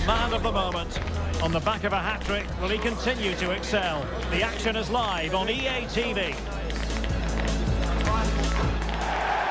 man of the moment. On the back of a hat-trick, will he continue to excel? The action is live on EA TV.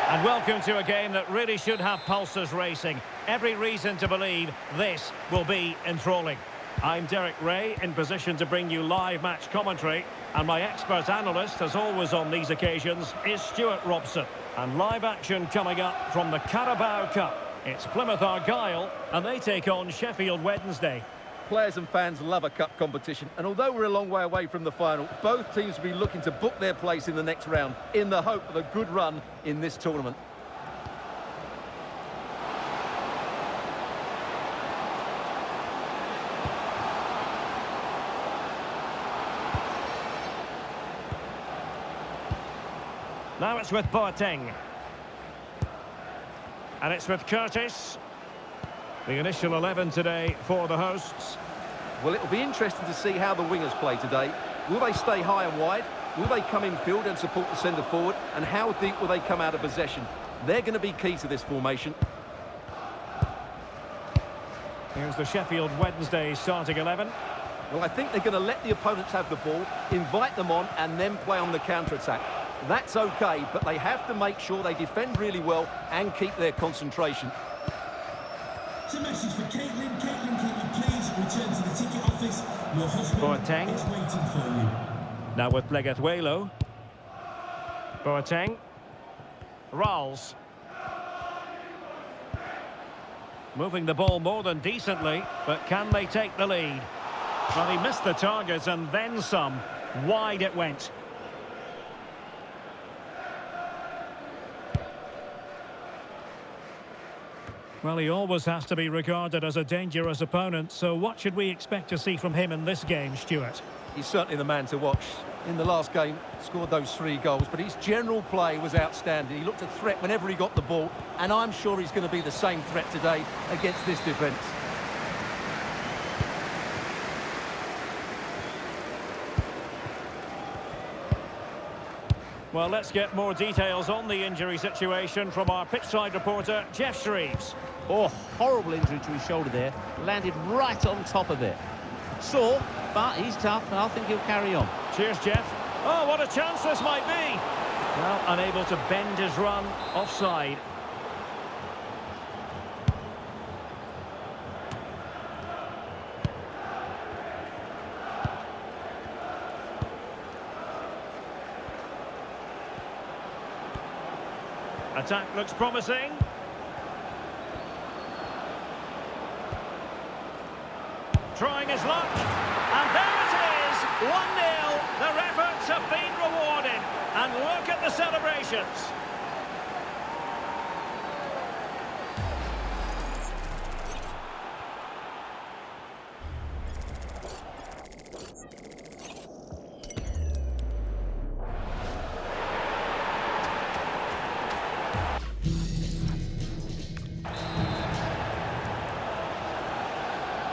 And welcome to a game that really should have pulses racing. Every reason to believe this will be enthralling. I'm Derek Ray, in position to bring you live match commentary. And my expert analyst, as always on these occasions, is Stuart Robson. And live action coming up from the Carabao Cup. It's Plymouth Argyle, and they take on Sheffield Wednesday. Players and fans love a cup competition, and although we're a long way away from the final, both teams will be looking to book their place in the next round in the hope of a good run in this tournament. Now it's with Boateng. And it's with Curtis. The initial 11 today for the hosts. Well, it'll be interesting to see how the wingers play today. Will they stay high and wide? Will they come in field and support the centre forward? And how deep will they come out of possession? They're going to be key to this formation. Here's the Sheffield Wednesday starting 11. Well, I think they're going to let the opponents have the ball, invite them on, and then play on the counter-attack. That's okay, but they have to make sure they defend really well and keep their concentration. It's a message for Caitlin. Caitlin, can you please return to the ticket office? Your husband Boateng is waiting for you. Now with Pleguezuelo. Boateng. Ralls. Moving the ball more than decently, but can they take the lead? Well, he missed the target and then some. Wide it went. Well, he always has to be regarded as a dangerous opponent, so what should we expect to see from him in this game, Stuart? He's certainly the man to watch. In the last game, scored those 3 goals, but his general play was outstanding. He looked a threat whenever he got the ball, and I'm sure he's going to be the same threat today against this defence. Well, let's get more details on the injury situation from our pitchside reporter, Jeff Shreves. Oh, horrible injury to his shoulder there. Landed right on top of it. Sore, but he's tough, and I think he'll carry on. Cheers, Jeff. Oh, what a chance this might be. Well, unable to bend his run, offside. Attack looks promising. Trying his luck. And there it is, 1-0. Their efforts have been rewarded. And look at the celebrations.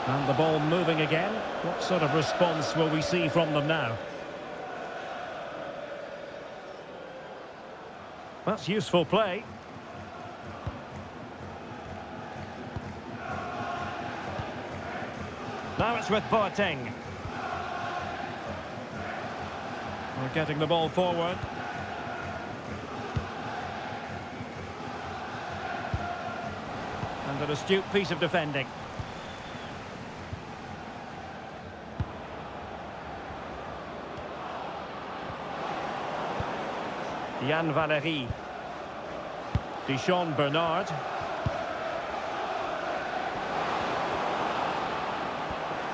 And the ball moving again. What sort of response will we see from them now? That's useful play. Now it's with Boateng. We're getting the ball forward. And an astute piece of defending. Yann Valery. Dijon Bernard.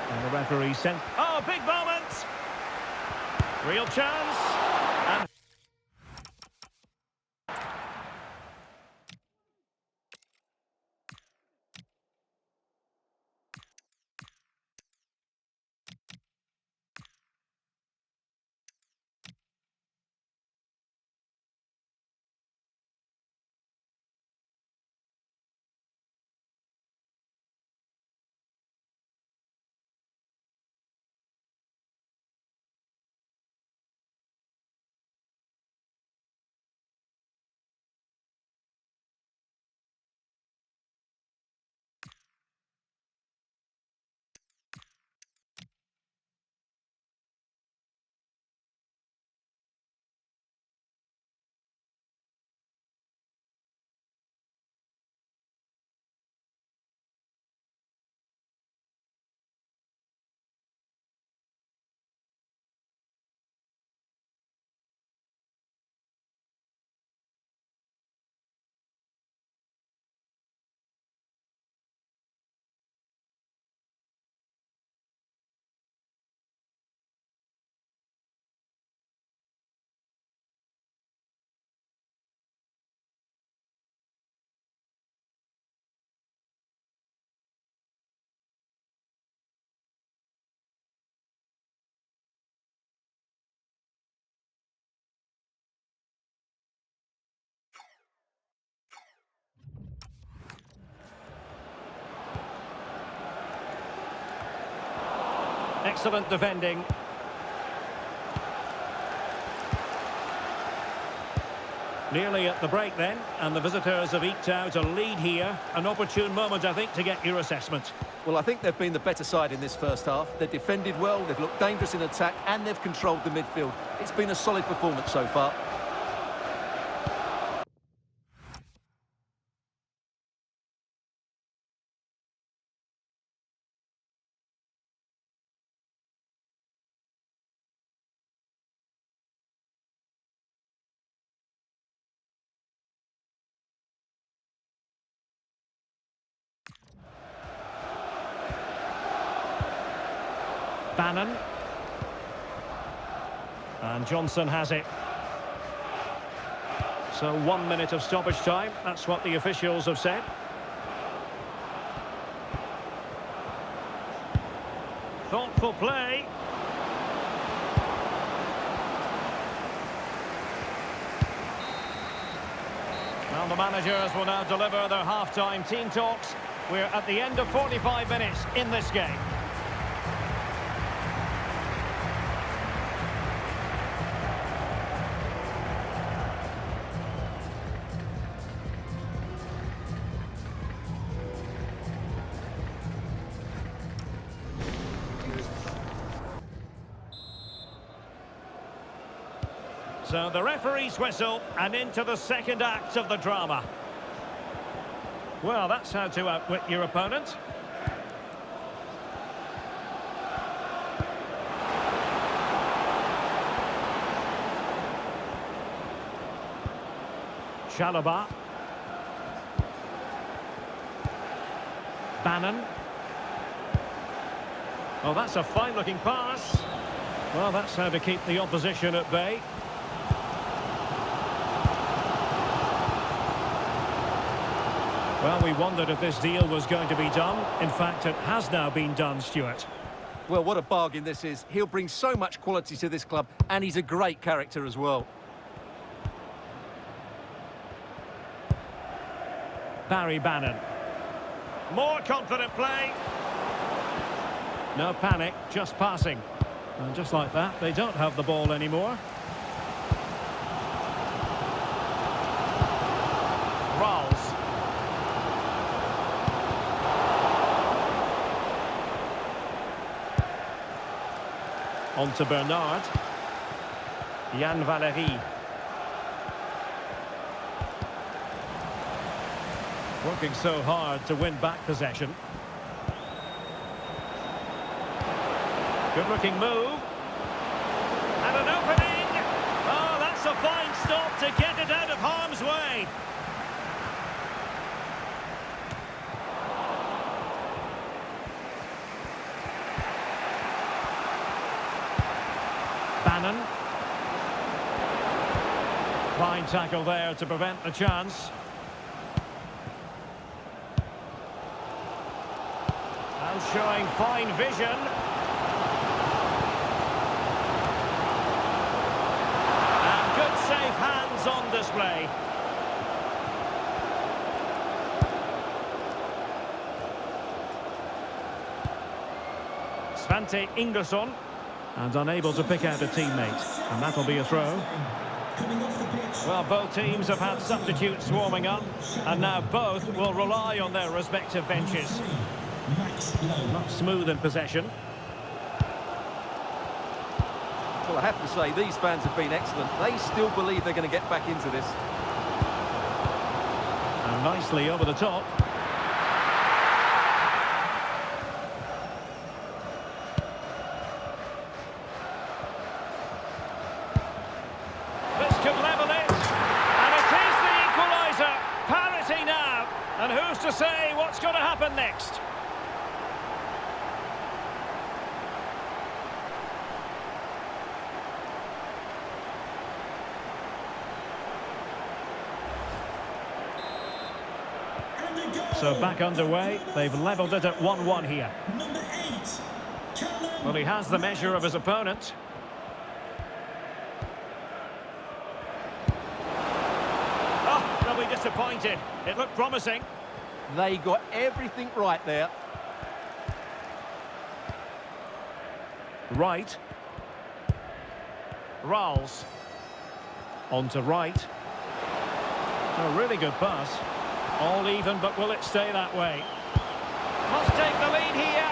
And the referee sent... Oh, big moment! Real chance. And Excellent defending. Nearly at the break then, and the visitors have eked out a lead here. An opportune moment, I think, to get your assessment. Well, I think they've been the better side in this first half. They've defended well, they've looked dangerous in attack, and they've controlled the midfield. It's been a solid performance so far. Bannon. And Johnson has it. So 1 minute of stoppage time. That's what the officials have said. Thoughtful play. Well, the managers will now deliver their half-time team talks. We're at the end of 45 minutes in this game. So the referee's whistle, and into the second act of the drama. Well, that's how to outwit your opponent. Chalobah. Bannon. Oh, that's a fine-looking pass. Well, that's how to keep the opposition at bay. Well, we wondered if this deal was going to be done. In fact, it has now been done, Stuart. Well, what a bargain this is. He'll bring so much quality to this club, and he's a great character as well. Barry Bannon. More confident play. No panic, just passing. And just like that, they don't have the ball anymore. Rolls. On to Bernard. Yann Valery. Working so hard to win back possession. Good looking move. And an opening. Oh, that's a fine stop to get it out of harm's way. Bannon. Fine tackle there to prevent the chance. And showing fine vision. And good safe hands on display. Svante Ingersson. And unable to pick out a teammate. And that'll be a throw. Well, both teams have had substitutes warming up. And now both will rely on their respective benches. Not smooth in possession. Well, I have to say, these fans have been excellent. They still believe they're going to get back into this. And nicely over the top. This could level it. And it is the equaliser. Parity now. And who's to say what's going to happen next? So back underway. They've levelled it at 1-1 here. Number 8, Callum. Well, he has the measure of his opponent. Oh, they'll be disappointed. It looked promising. They got everything right there. Right. Ralls. On to right. A really good pass. All even, but will it stay that way? Must take the lead here.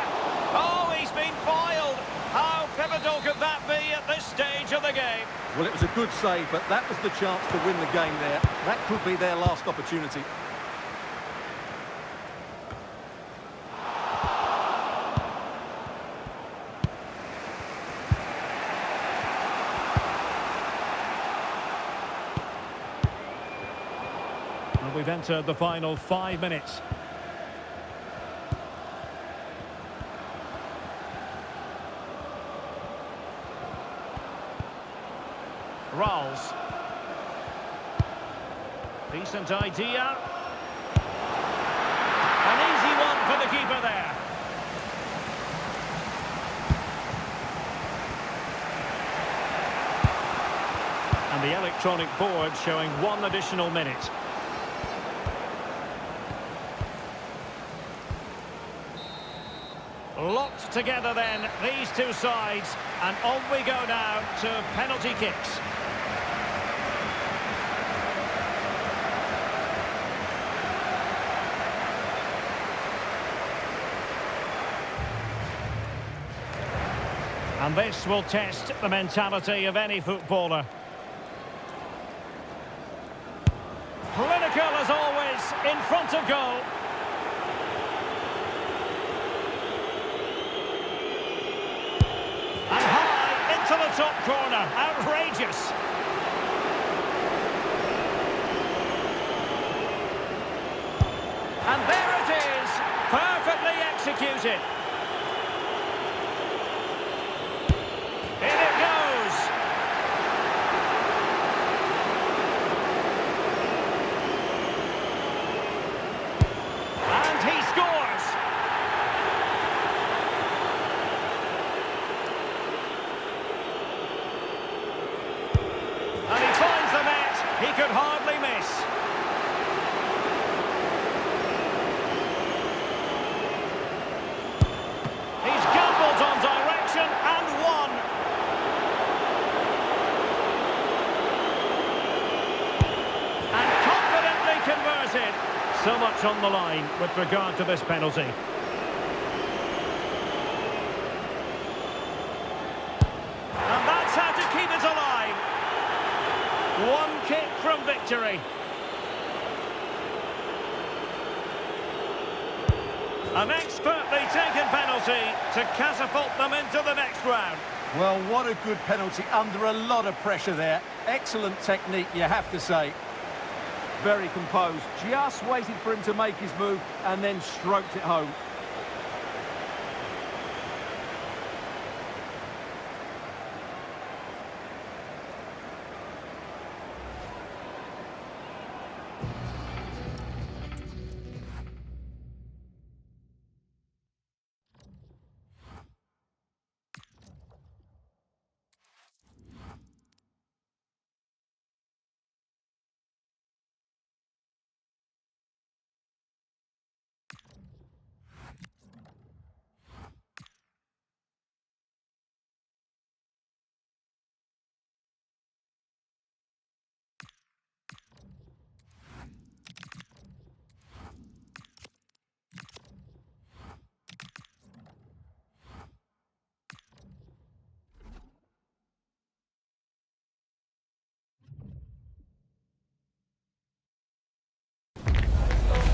Oh, he's been foiled. How pivotal could that be at this stage of the game? Well, it was a good save, but that was the chance to win the game there. That could be their last opportunity. Well, we've entered the final 5 minutes. Ralls. Decent idea. An easy one for the keeper there. And the electronic board showing 1 additional minute. Locked together then, these two sides, and on we go now to penalty kicks. And this will test the mentality of any footballer. Clinical as always, in front of goal. And high into the top corner. Outrageous. And there it is. Perfectly executed. In it goes. And he scores. And he finds the net. He could hardly miss. He's gambled on direction and won. And confidently converted. So much on the line with regard to this penalty. And that's how to keep it alive. 1 kick from victory. An expertly taken penalty to catapult them into the next round. Well, what a good penalty under a lot of pressure there. Excellent technique, you have to say. Very composed, just waited for him to make his move and then stroked it home.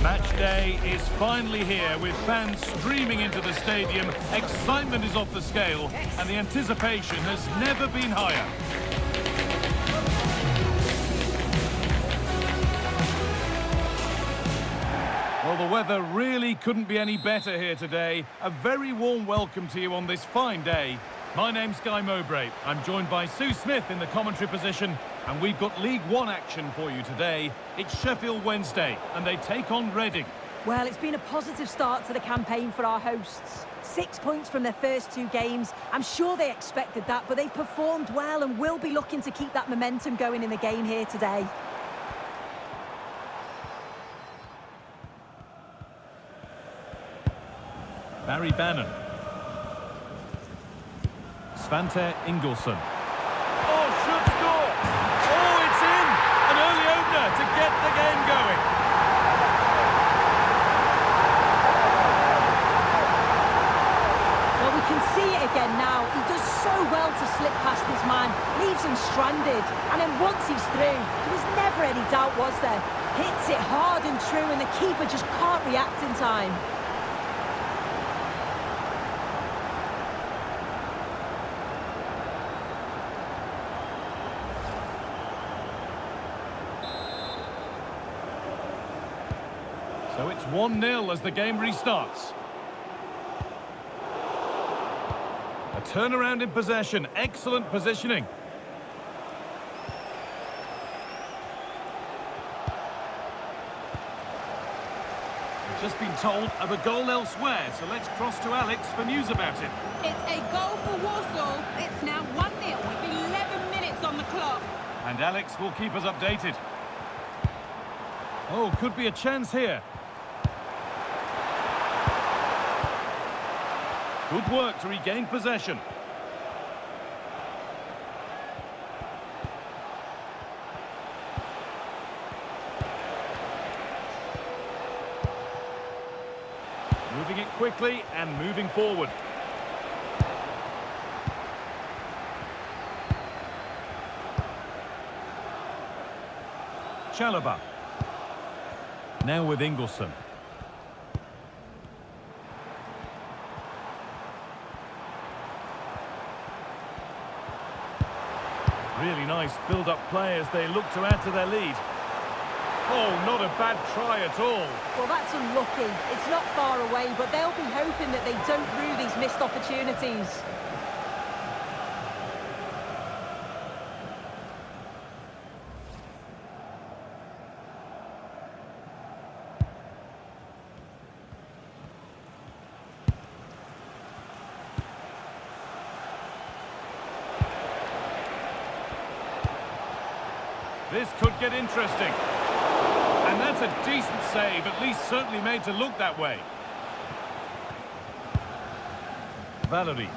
Match day is finally here with fans streaming into the stadium. Excitement is off the scale and the anticipation has never been higher. Well, the weather really couldn't be any better here today. A very warm welcome to you on this fine day. My name's Guy Mowbray. I'm joined by Sue Smith in the commentary position, and we've got League One action for you today. It's Sheffield Wednesday, and they take on Reading. Well, it's been a positive start to the campaign for our hosts. 6 points from their first 2 games. I'm sure they expected that, but they've performed well and will be looking to keep that momentum going in the game here today. Barry Bannon. Svante Ingolson. Oh, should score! Oh, it's in! An early opener to get the game going. Well, we can see it again now. He does so well to slip past his man, leaves him stranded, and then once he's through, there was never any doubt, was there? Hits it hard and true, and the keeper just can't react in time. So it's 1-0 as the game restarts. A turnaround in possession, excellent positioning. We've just been told of a goal elsewhere, so let's cross to Alex for news about it. It's a goal for Warsaw. It's now 1-0 with 11 minutes on the clock. And Alex will keep us updated. Oh, could be a chance here. Good work to regain possession. Moving it quickly and moving forward. Chalobah. Now with Ingolson. Really nice build-up play as they look to add to their lead. Oh, not a bad try at all. Well, that's unlucky. It's not far away, but they'll be hoping that they don't rue these missed opportunities. This could get interesting. And that's a decent save, at least certainly made to look that way. Valery.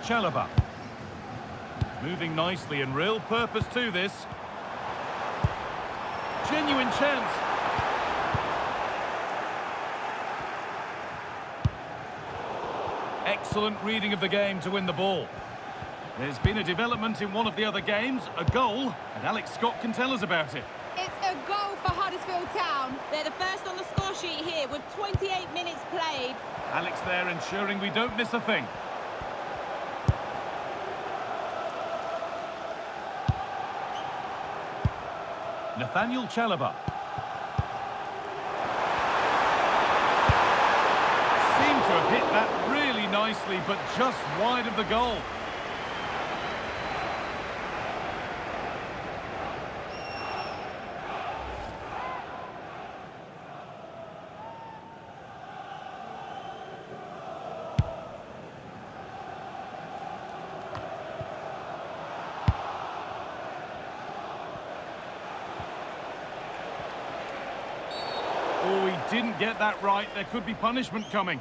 Chalobah. Moving nicely and real purpose to this. Genuine chance. Excellent reading of the game to win the ball. There's been a development in one of the other games, a goal, and Alex Scott can tell us about it. It's a goal for Huddersfield Town. They're the first on the score sheet here with 28 minutes played. Alex there ensuring we don't miss a thing. Nathaniel Chalobah. Seemed to have hit that really nicely, but just wide of the goal. Oh, he didn't get that right. There could be punishment coming.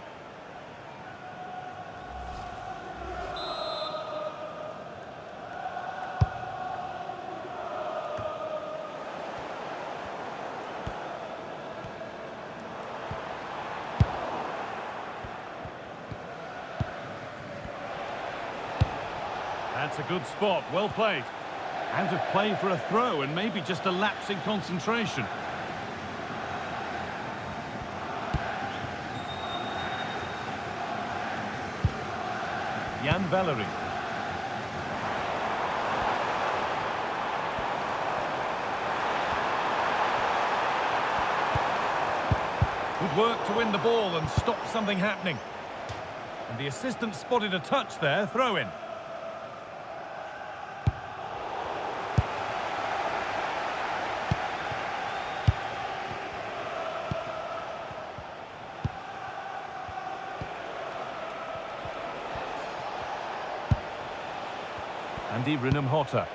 That's a good spot. Well played. Out of play for a throw and maybe just a lapse in concentration. Jan Valery. Good work to win the ball and stop something happening. And the assistant spotted a touch there, throw in. Andy Rinham-Hotter.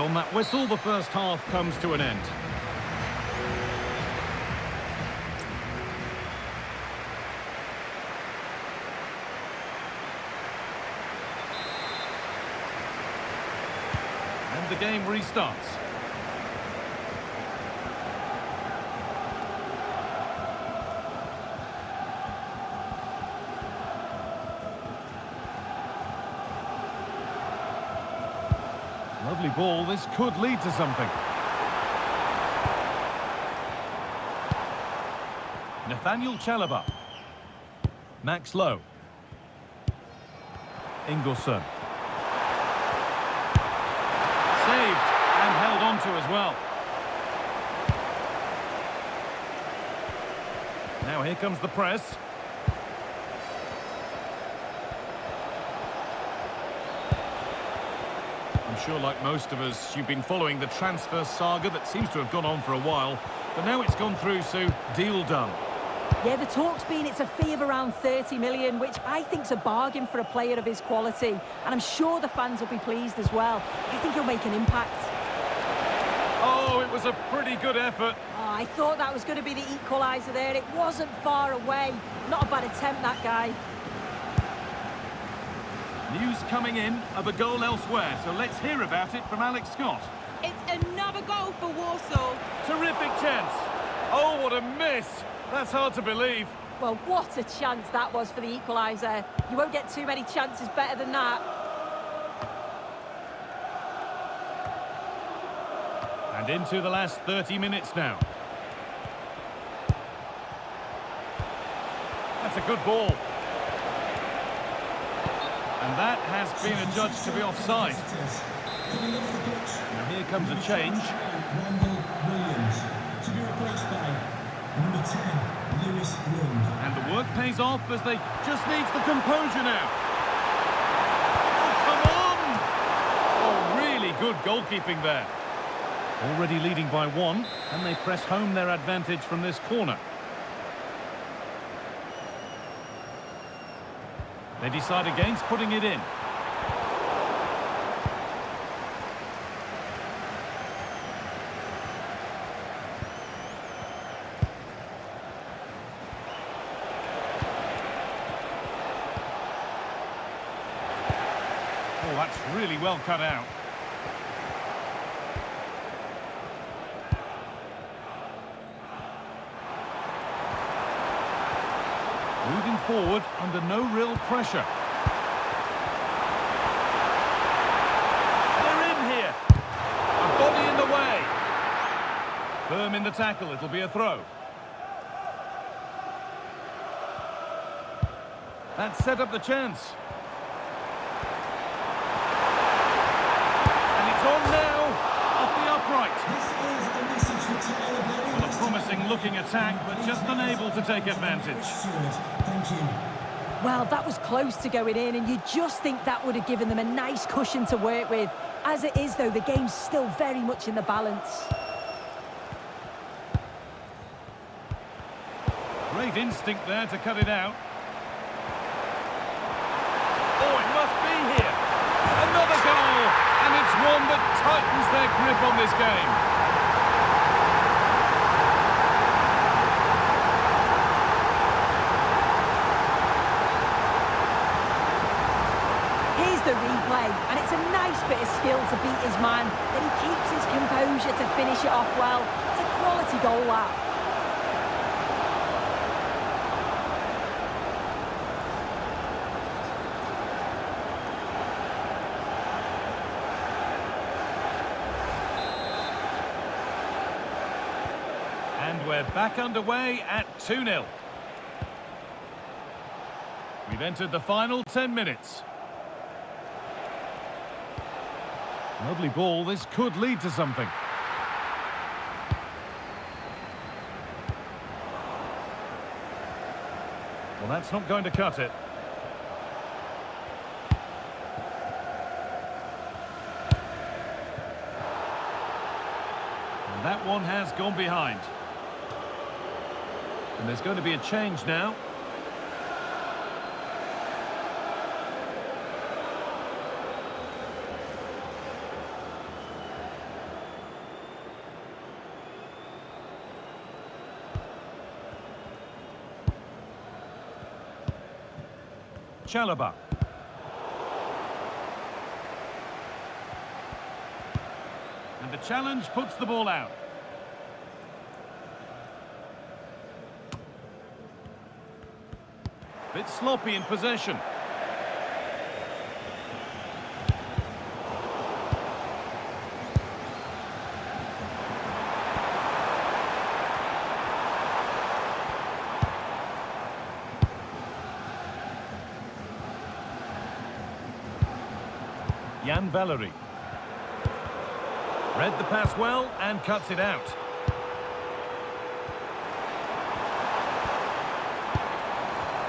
on that whistle, the first half comes to an end. And the game restarts. Lovely ball, this could lead to something. Nathaniel Chalobah. Max Lowe. Ingelsson. Saved and held on to as well. Now here comes the press. I'm sure, like most of us, you've been following the transfer saga that seems to have gone on for a while, but now it's gone through, Sue. Deal done. Yeah, the talk's been it's a fee of around 30 million, which I think's a bargain for a player of his quality. And I'm sure the fans will be pleased as well. I think he'll make an impact. Oh, it was a pretty good effort. Oh, I thought that was going to be the equaliser there. It wasn't far away. Not a bad attempt, that guy. News coming in of a goal elsewhere, so let's hear about it from Alex Scott. It's another goal for Warsaw. Terrific chance. Oh, what a miss. That's hard to believe. Well, what a chance that was for the equaliser. You won't get too many chances better than that. And into the last 30 minutes now. That's a good ball. And that has been adjudged to be offside. Now here comes a change. Randall Williams to be replaced by number 10, Lewis Lund. And the work pays off as they just needs the composure now. Oh, come on! Oh, really good goalkeeping there. Already leading by one, and they press home their advantage from this corner. They decide against putting it in. Oh, that's really well cut out. Moving forward under no real pressure. They're in here. A body in the way. Firm in the tackle, it'll be a throw. That set up the chance. And it's on now, off the upright. This is a message for Tyler Berry. Well, a promising looking attack, but just unable to take advantage. Thank you. Well, that was close to going in, and you just think that would have given them a nice cushion to work with. As it is, though, the game's still very much in the balance. Great instinct there to cut it out. Oh, it must be here. Another goal, and it's one that tightens their grip on this game. Here's the replay, and it's a nice bit of skill to beat his man. Then he keeps his composure to finish it off well. It's a quality goal, that. And we're back underway at 2-0. We've entered the final 10 minutes. Lovely ball, this could lead to something. Well, that's not going to cut it. And that one has gone behind. And there's going to be a change now. Chalobah. And the challenge puts the ball out. Bit sloppy in possession. Jan Valery. Read the pass well and cuts it out.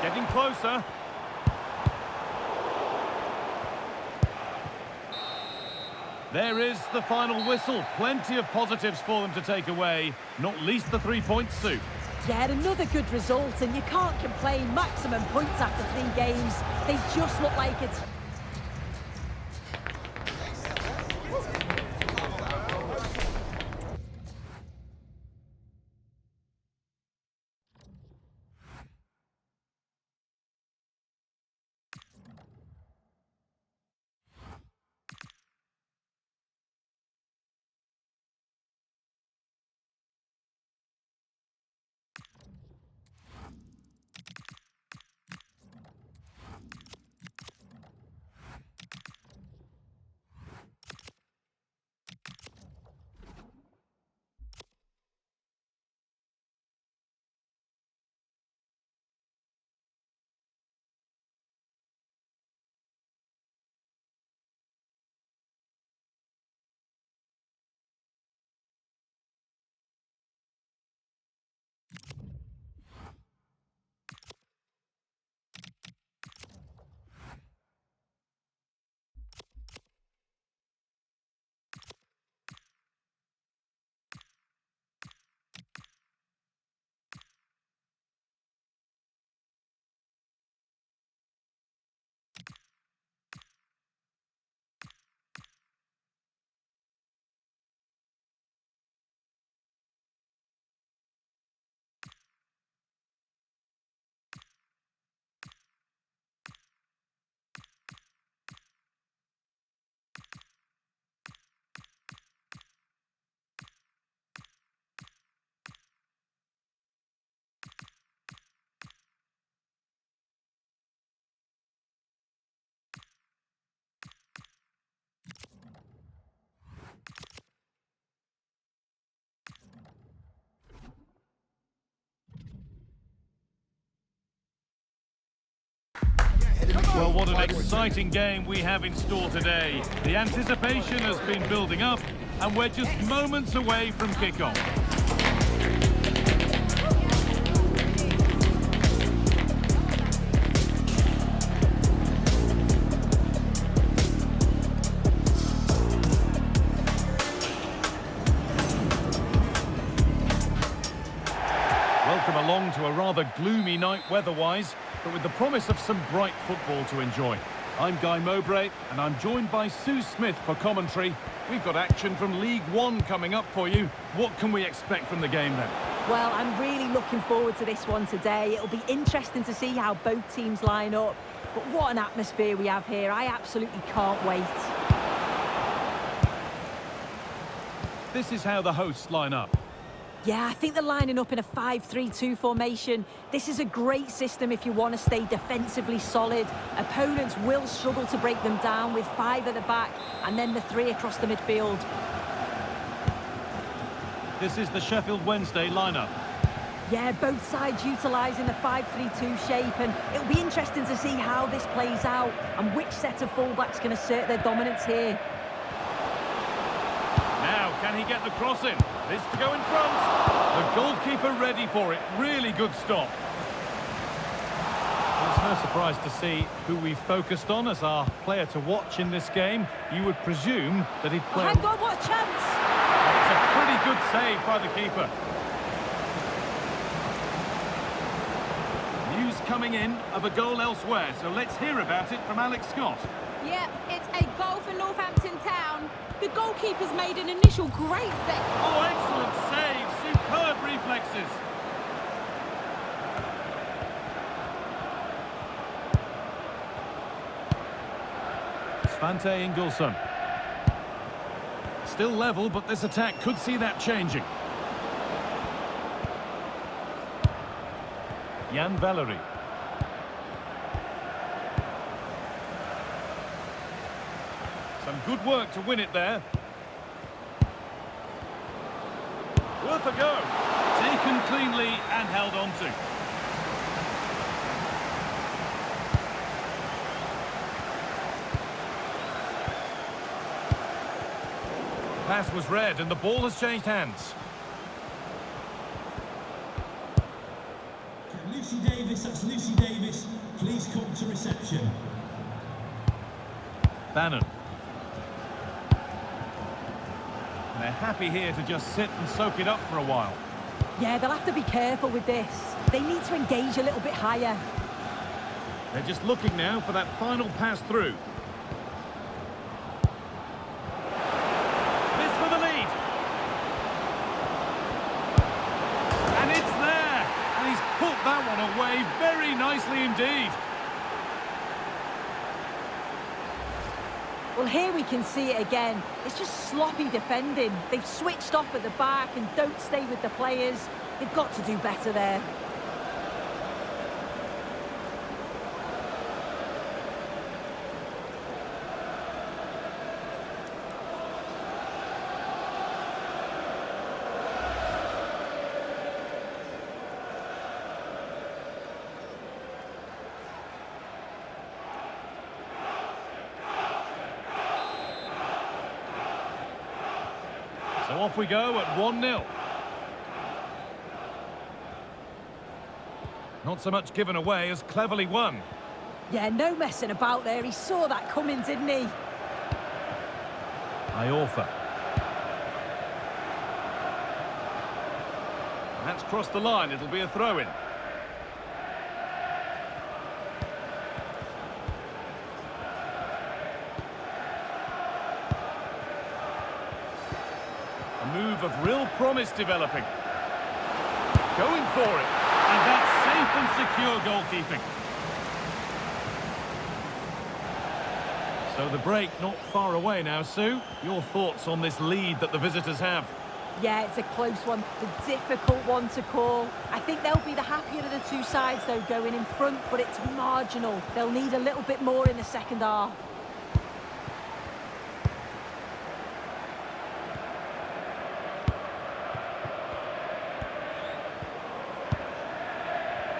Getting closer. There is the final whistle. Plenty of positives for them to take away, not least the 3-point suit. Yeah, another good result, and you can't complain. Maximum points after 3 games. They just look like it's... Well, what an exciting game we have in store today. The anticipation has been building up, and we're just moments away from kickoff. Welcome along to a rather gloomy night weather-wise, but with the promise of some bright football to enjoy. I'm Guy Mowbray, and I'm joined by Sue Smith for commentary. We've got action from League One coming up for you. What can we expect from the game then? Well, I'm really looking forward to this one today. It'll be interesting to see how both teams line up. But what an atmosphere we have here. I absolutely can't wait. This is how the hosts line up. Yeah, I think they're lining up in a 5-3-2 formation. This is a great system if you want to stay defensively solid. Opponents will struggle to break them down with 5 at the back and then the 3 across the midfield. This is the Sheffield Wednesday lineup. Yeah, both sides utilising the 5-3-2 shape, and it'll be interesting to see how this plays out and which set of fullbacks can assert their dominance here. Now, can he get the cross in? This to go in front. The goalkeeper ready for it. Really good stop. It's no surprise to see who we focused on as our player to watch in this game. You would presume that he'd play... Hang on, what a chance! It's a pretty good save by the keeper. News coming in of a goal elsewhere, so let's hear about it from Alex Scott. Yeah, it's a goal for Northampton Town. The goalkeeper's made an initial great save. Oh, excellent save. Superb reflexes. Svante Ingolson. Still level, but this attack could see that changing. Jan Valery. Some good work to win it there. Worth a go. Taken cleanly and held on to. Pass was read and the ball has changed hands. Lucy Davis, that's Lucy Davis. Please come to reception. Bannon. And they're happy here to just sit and soak it up for a while. Yeah, they'll have to be careful with this. They need to engage a little bit higher. They're just looking now for that final pass through. This for the lead. And it's there. And he's put that one away very nicely indeed. Well, here we can see it again. It's just sloppy defending. They've switched off at the back and don't stay with the players. They've got to do better there. So off we go at 1-0. Not so much given away as cleverly won. Yeah, no messing about there. He saw that coming, didn't he? Iorfa. That's crossed the line. It'll be a throw-in. A move of real promise developing. Going for it. And that's safe and secure goalkeeping. So the break not far away now, Sue. Your thoughts on this lead that the visitors have? Yeah, it's a close one, a difficult one to call. I think they'll be the happier of the two sides, though, going in front, but it's marginal. They'll need a little bit more in the second half.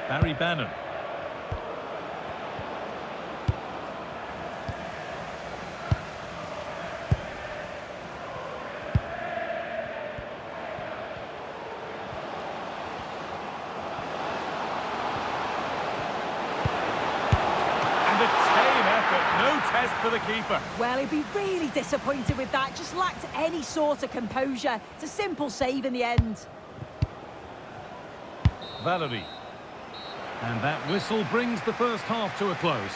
Barry Bannon. No test for the keeper. Well, he'd be really disappointed with that. Just lacked any sort of composure. It's a simple save in the end. Valery. And that whistle brings the first half to a close.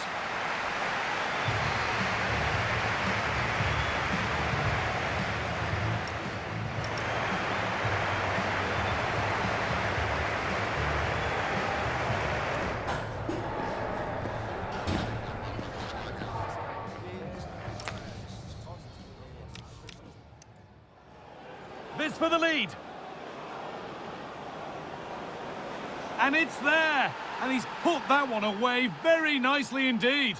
This for the lead. And it's there. And he's put that one away very nicely indeed.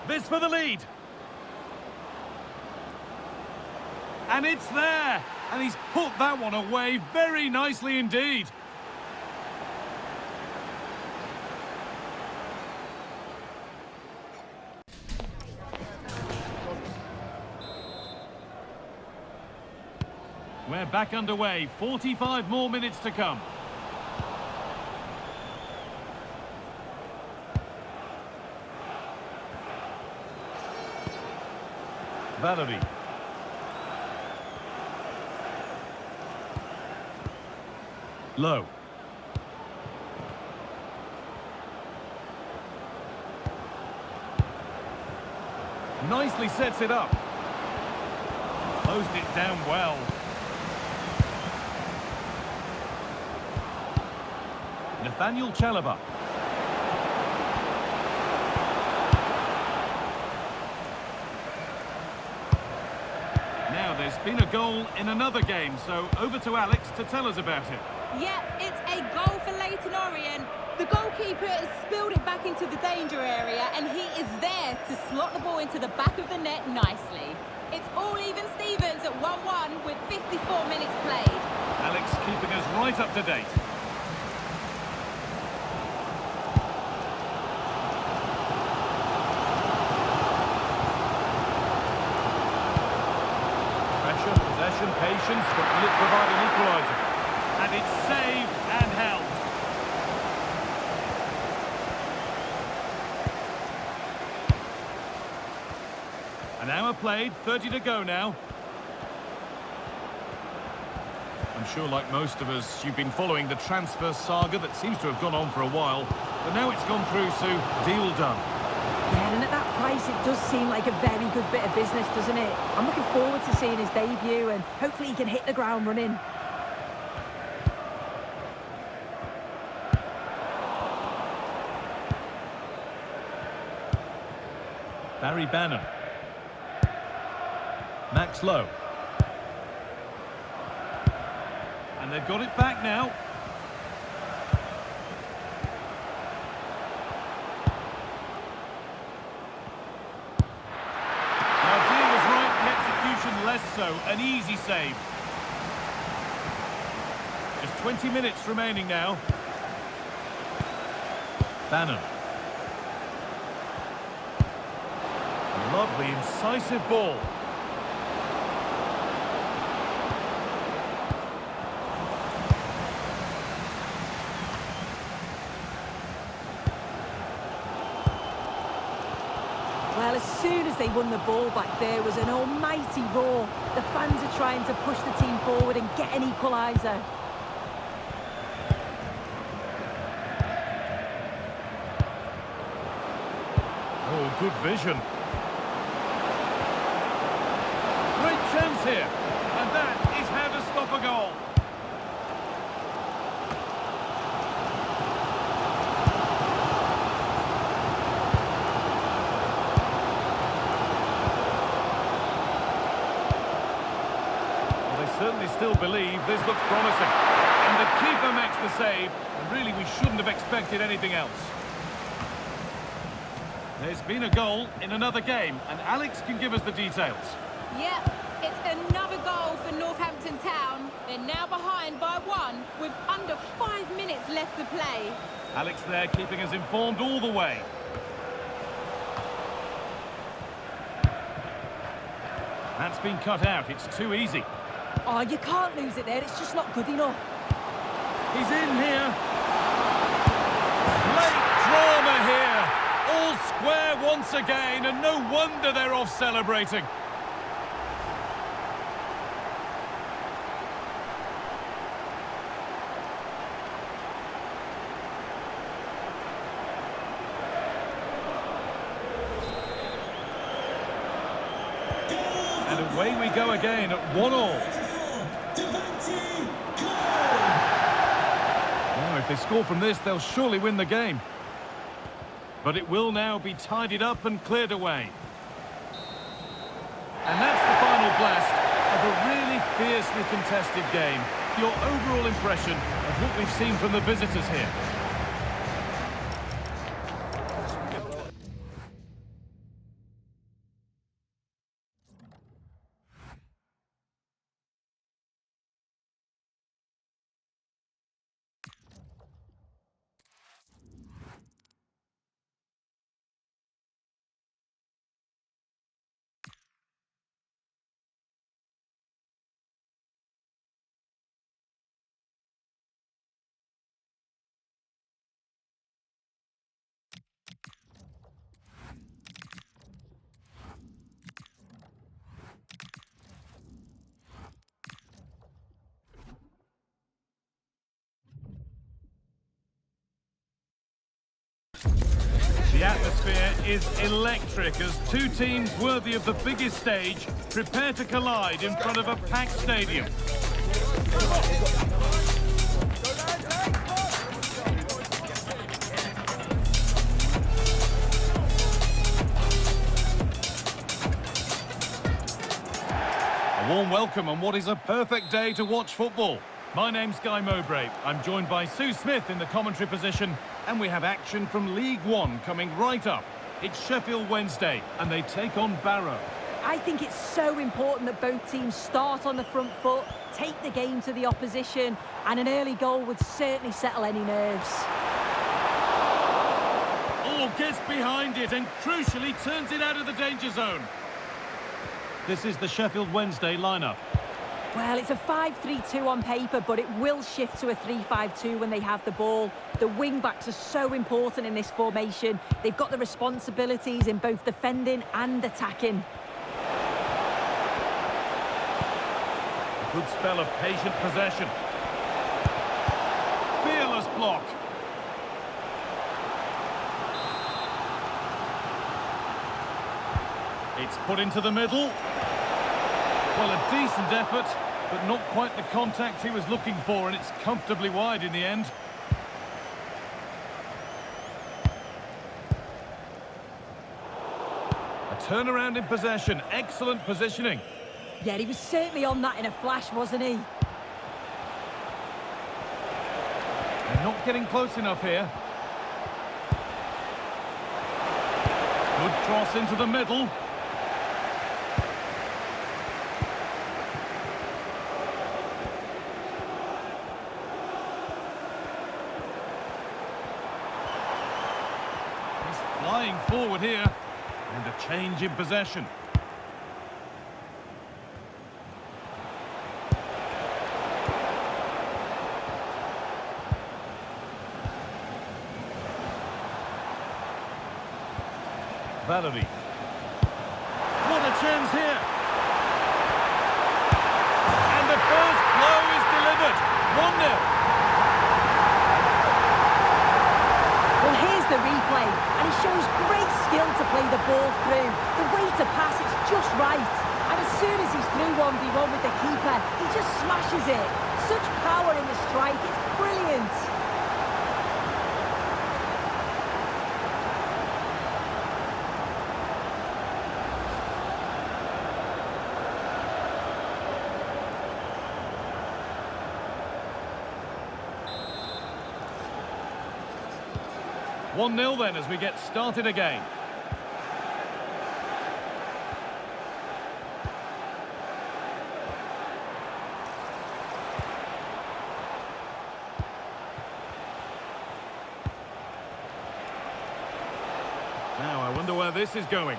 This for the lead. And it's there. And he's put that one away very nicely indeed. We're back underway, 45 more minutes to come. Valery. Low. Nicely sets it up. Closed it down well. Nathaniel Chalobah. Now, there's been a goal in another game, so over to Alex to tell us about it. Yep, it's a goal for Leyton Orient. The goalkeeper has spilled it back into the danger area, and he is there to slot the ball into the back of the net nicely. It's all even Stevens at 1-1 with 54 minutes played. Alex keeping us right up to date. Pressure, possession, patience, but will it provide an equaliser? And it's saved and held. An hour played, 30 to go now. I'm sure, like most of us, you've been following the transfer saga that seems to have gone on for a while. But now it's gone through, Sue. Deal done. Yeah, and at that price, it does seem like a very good bit of business, doesn't it? I'm looking forward to seeing his debut, and hopefully he can hit the ground running. Barry Bannan. Max Lowe. And they've got it back now. Now, Dean was right, the execution less so. An easy save. Just 20 minutes remaining now. Bannan. Lovely, incisive ball. Well, as soon as they won the ball back, there was an almighty roar. The fans are trying to push the team forward and get an equaliser. Oh, good vision. Great chance here. And that is how to stop a goal. Certainly still believe this looks promising. And the keeper makes the save. And really, we shouldn't have expected anything else. There's been a goal in another game, and Alex can give us the details. Yep, it's another goal for Northampton Town. They're now behind by 1 with under 5 minutes left to play. Alex there keeping us informed all the way. That's been cut out. It's too easy. Oh, you can't lose it there. It's just not good enough. He's in here. Late drama here. All square once again, and no wonder they're off celebrating. And away we go again at 1-1. Now, if they score from this, they'll surely win the game. But it will now be tidied up and cleared away. And that's the final blast of a really fiercely contested game. Your overall impression of what we've seen from the visitors here? The atmosphere is electric as two teams worthy of the biggest stage prepare to collide in front of a packed stadium. warm welcome on what is a perfect day to watch football. My name's Guy Mowbray. I'm joined by Sue Smith in the commentary position, and we have action from League One coming right up. It's Sheffield Wednesday, and they take on Barrow. I think it's so important that both teams start on the front foot, take the game to the opposition, and an early goal would certainly settle any nerves. Oh, gets behind it and crucially turns it out of the danger zone. This is the Sheffield Wednesday lineup. Well, it's a 5-3-2 on paper, but it will shift to a 3-5-2 when they have the ball. The wing-backs are so important in this formation. They've got the responsibilities in both defending and attacking. A good spell of patient possession. Fearless block. It's put into the middle. Well, a decent effort, but not quite the contact he was looking for, and it's comfortably wide in the end. A turnaround in possession, excellent positioning. Yeah, he was certainly on that in a flash, wasn't he? They're not getting close enough here. Good cross into the middle. Flying forward here, and a change in possession. Valerie. What a chance here! And the first blow is delivered. 1-0. Well, here's the replay, and he shows great skill to play the ball through. The way to pass is just right. And as soon as he's through 1v1 with the keeper, he just smashes it. Such power in the strike, it's brilliant. One 0 then as we get started again. Now I wonder where this is going.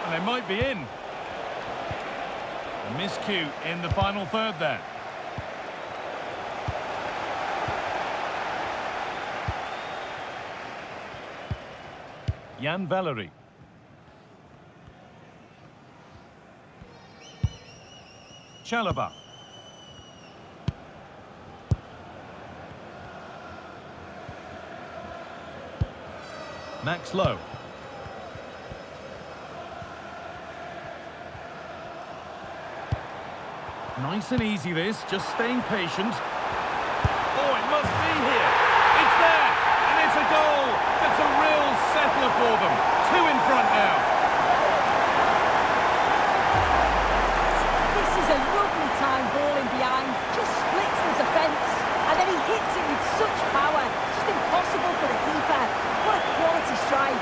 And they might be in. A miscue in the final third there. Jan Valerie. Chalobah. Max Lowe. Nice and easy this, just staying patient. Oh, it must be here. It's there, and it's a goal. That's a real settler for them. 2 in front now. This is a lovely time ball in behind, just splits the defence, and then he hits it with such power. It's just impossible for the keeper. What a quality strike.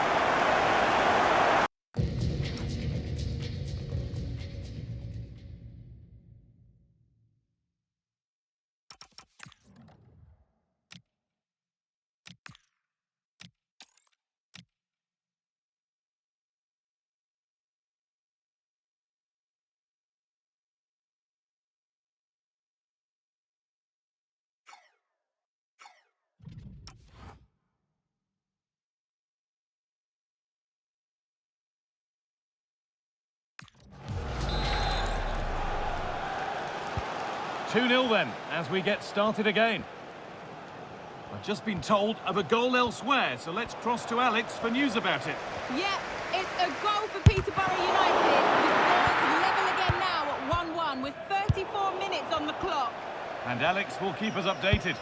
Two 2-0 then, as we get started again. I've just been told of a goal elsewhere, so let's cross to Alex for news about it. Yeah, it's a goal for Peterborough United. The score's level again now at 1-1 with 34 minutes on the clock. And Alex will keep us updated.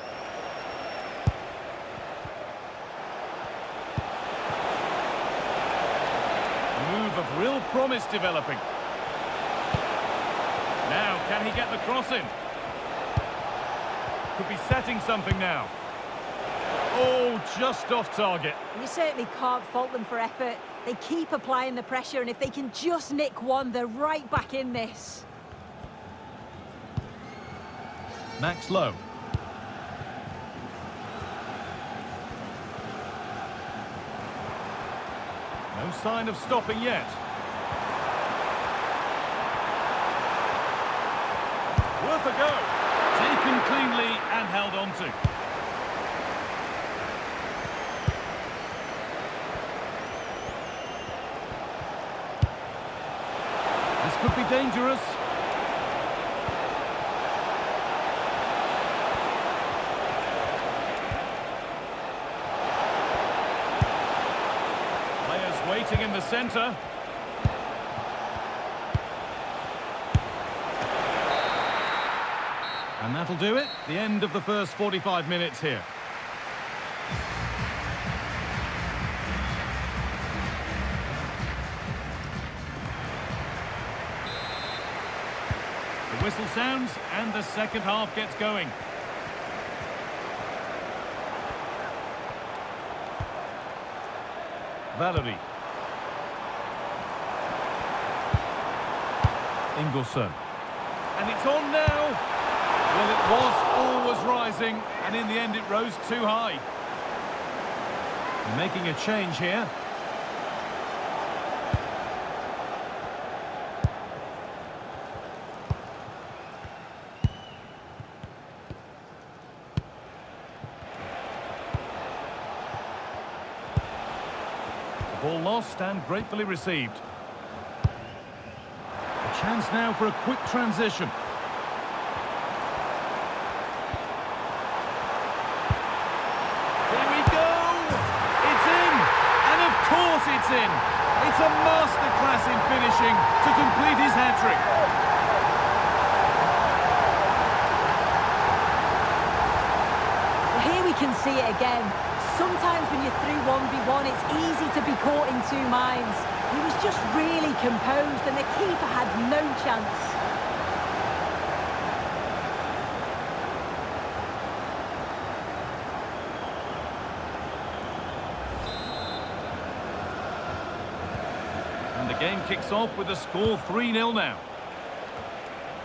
Real promise developing. Now, can he get the cross in? Could be setting something now. Oh, just off target. You certainly can't fault them for effort. They keep applying the pressure, and if they can just nick one, they're right back in this. Max Lowe. No sign of stopping yet. Worth a go. Taken cleanly and held on to. This could be dangerous. Players waiting in the centre. And that'll do it. The end of the first 45 minutes here. The whistle sounds and the second half gets going. Valerie. Ingelsson. And it's on now. Well, it was always rising, and in the end it rose too high. Making a change here. The ball lost and gratefully received. A chance now for a quick transition. It's in. It's a masterclass in finishing to complete his hat-trick. Well, here we can see it again. Sometimes when you're through 1v1, it's easy to be caught in two minds. He was just really composed and the keeper had no chance. The game kicks off with a score 3-0 now.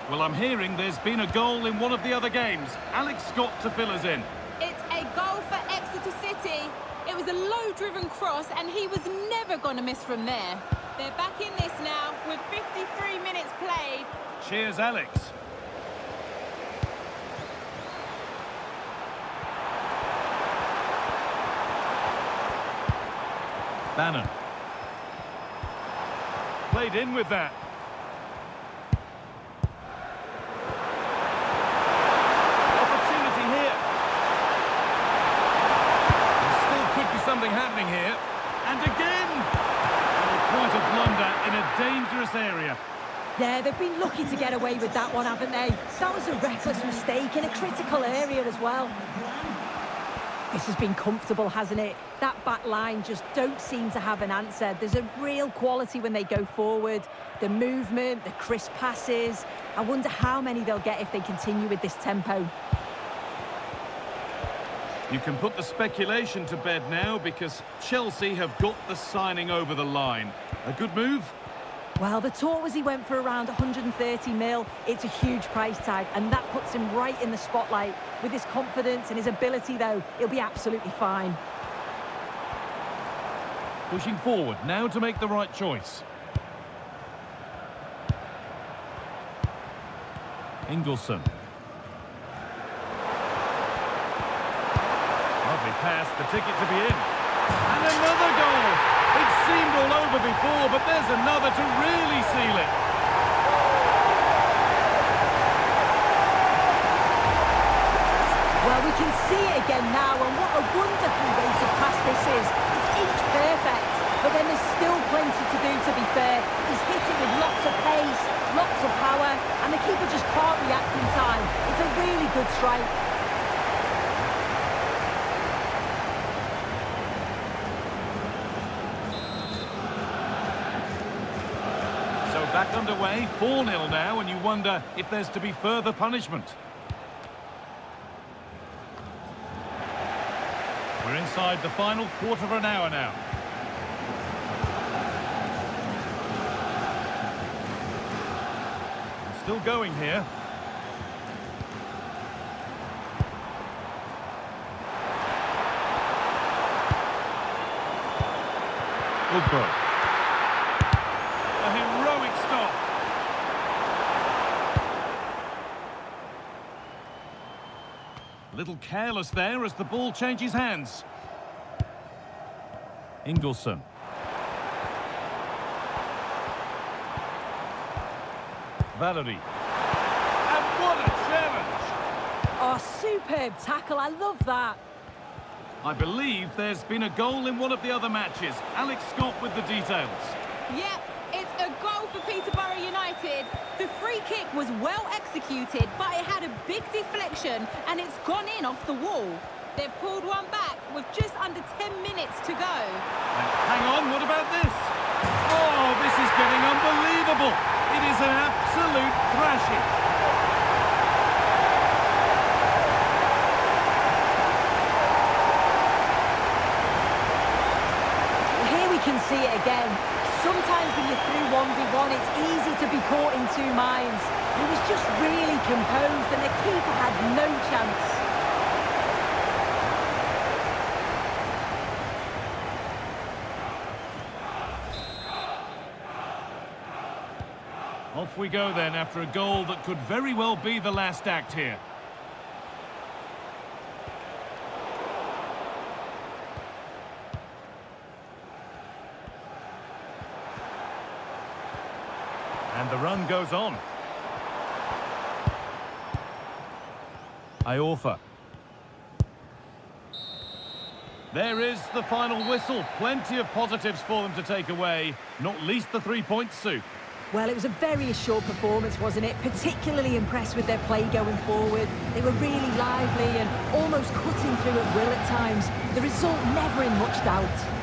Well, I'm hearing there's been a goal in one of the other games. Alex Scott to fill us in. It's a goal for Exeter City. It was a low-driven cross, and he was never going to miss from there. They're back in this now with 53 minutes played. Cheers, Alex. Bannon. Played in with that. Opportunity here. There still could be something happening here. And again! Oh, quite a blunder in a dangerous area. Yeah, they've been lucky to get away with that one, haven't they? That was a reckless mistake in a critical area as well. This has been comfortable, hasn't it? That back line just don't seem to have an answer. There's a real quality when they go forward. The movement, the crisp passes. I wonder how many they'll get if they continue with this tempo. You can put the speculation to bed now because Chelsea have got the signing over the line. A good move? Well, the talk was he went for around 130 mil. It's a huge price tag, and that puts him right in the spotlight. With his confidence and his ability, though, he'll be absolutely fine. Pushing forward now to make the right choice. Ingelsson. Lovely pass, the ticket to be in. And another goal! It seemed all over before, but there's another to really seal it. Well, we can see it again now, and what a wonderful way to pass this is. It's each perfect, but then there's still plenty to do, to be fair. He's hit it with lots of pace, lots of power, and the keeper just can't react in time. It's a really good strike. Back underway, 4-0 now, and you wonder if there's to be further punishment. We're inside the final quarter of an hour now. Still going here. Ugbo. A heroic stop. A little careless there as the ball changes hands. Ingelsson. Valerie. And what a challenge! Oh, superb tackle. I love that. I believe there's been a goal in one of the other matches. Alex Scott with the details. Yep, it's a goal for Peterborough United. The free kick was well executed, but it had a big deflection and it's gone in off the wall. They've pulled one back with just under 10 minutes to go. And hang on, what about this? Oh, this is getting unbelievable. It is an absolute thrashing. Can see it again. Sometimes when you're through 1v1, it's easy to be caught in two minds. He was just really composed and the keeper had no chance. Off we go then after a goal that could very well be the last act here. And the run goes on. Iorfa. There is the final whistle. Plenty of positives for them to take away, not least the 3-point soup. Well, it was a very assured performance, wasn't it? Particularly impressed with their play going forward. They were really lively and almost cutting through at will at times. The result never in much doubt.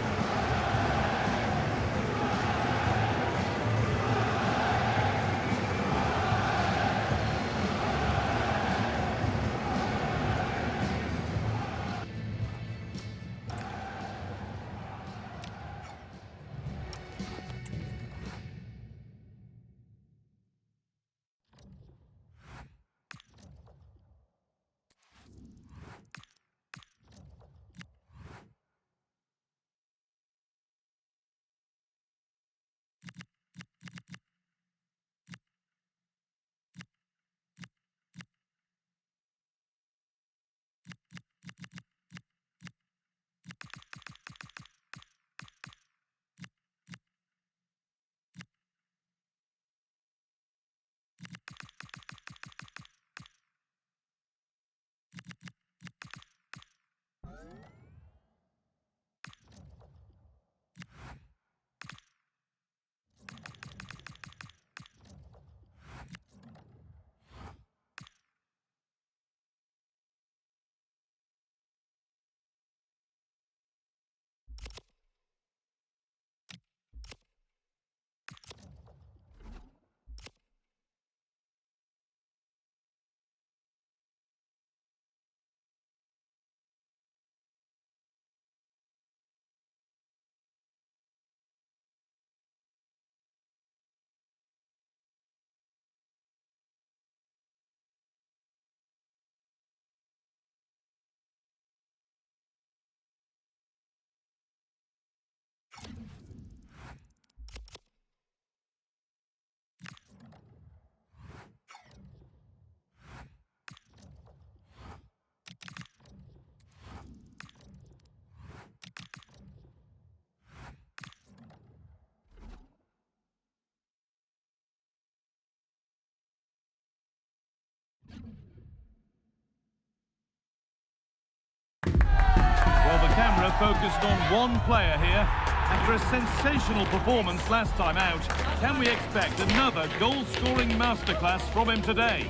Camera focused on one player here. After a sensational performance last time out, can we expect another goal-scoring masterclass from him today?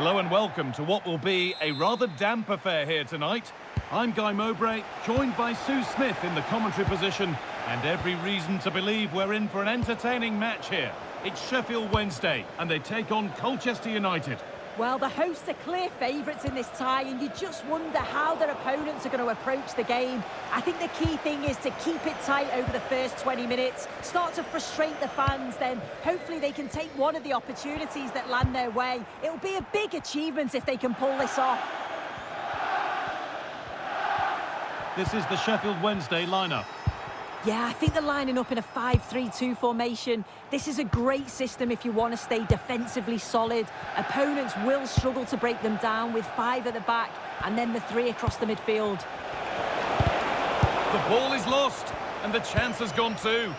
Hello and welcome to what will be a rather damp affair here tonight. I'm Guy Mowbray, joined by Sue Smith in the commentary position, and every reason to believe we're in for an entertaining match here. It's Sheffield Wednesday, and they take on Colchester United. Well, the hosts are clear favourites in this tie, and you just wonder how their opponents are going to approach the game. I think the key thing is to keep it tight over the first 20 minutes, start to frustrate the fans, then hopefully they can take one of the opportunities that land their way. It'll be a big achievement if they can pull this off. This is the Sheffield Wednesday lineup. Yeah, I think they're lining up in a 5-3-2 formation. This is a great system if you want to stay defensively solid. Opponents will struggle to break them down with 5 at the back and then the 3 across the midfield. The ball is lost and the chance has gone too.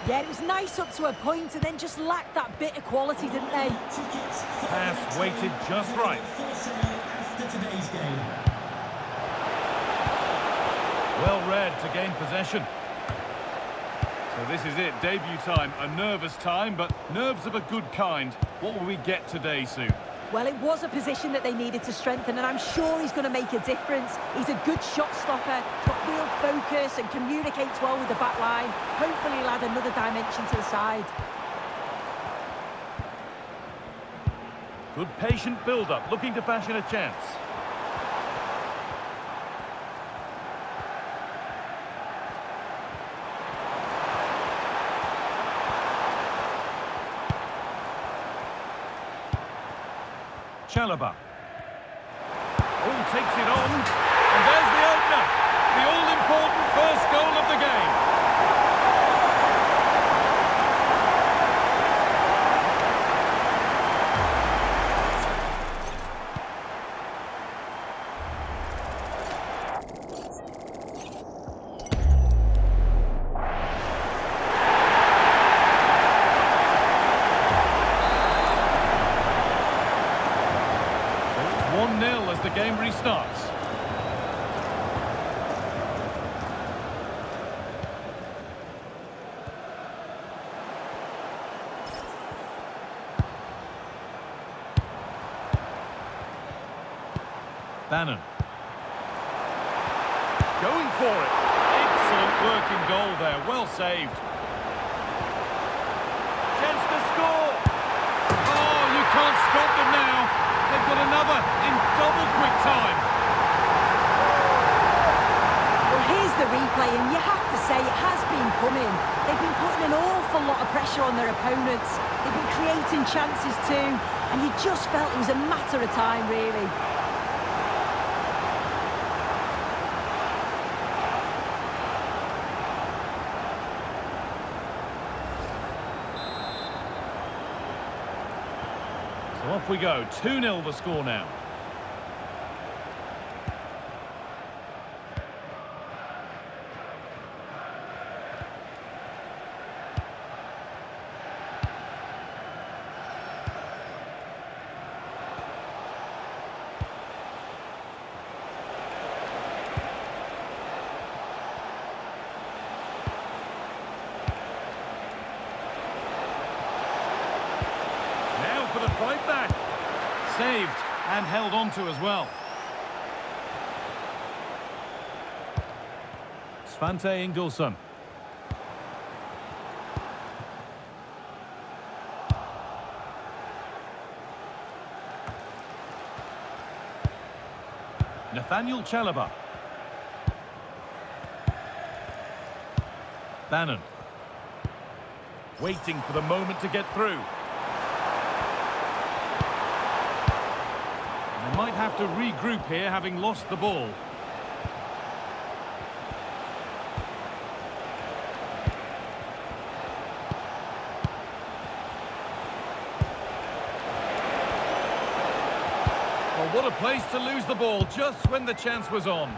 Yeah, it was nice up to a point and then just lacked that bit of quality, didn't they? Pass weighted just right. After today's game. Well read to gain possession. So this is it, debut time, a nervous time, but nerves of a good kind. What will we get today, Sue? Well, it was a position that they needed to strengthen, and I'm sure he's going to make a difference. He's a good shot stopper, got real focus and communicates well with the back line. Hopefully he'll add another dimension to the side. Good patient build-up, looking to fashion a chance. Chalobah. Oh, takes it on. And there's the opener. The all-important first goal of the game. As the game restarts. Bannon. Going for it. Excellent working goal there. Well saved. Chance to score. Oh, you can't stop them now. They've got another in double quick time. Well, here's the replay, and you have to say it has been coming. They've been putting an awful lot of pressure on their opponents. They've been creating chances too, and you just felt it was a matter of time, really. So off we go, 2-0 the score now. For the fight back. Saved and held on to as well. Svante Ingolson. Nathaniel Chalobah. Bannon. Waiting for the moment to get through. They might have to regroup here, having lost the ball. Well, what a place to lose the ball just when the chance was on.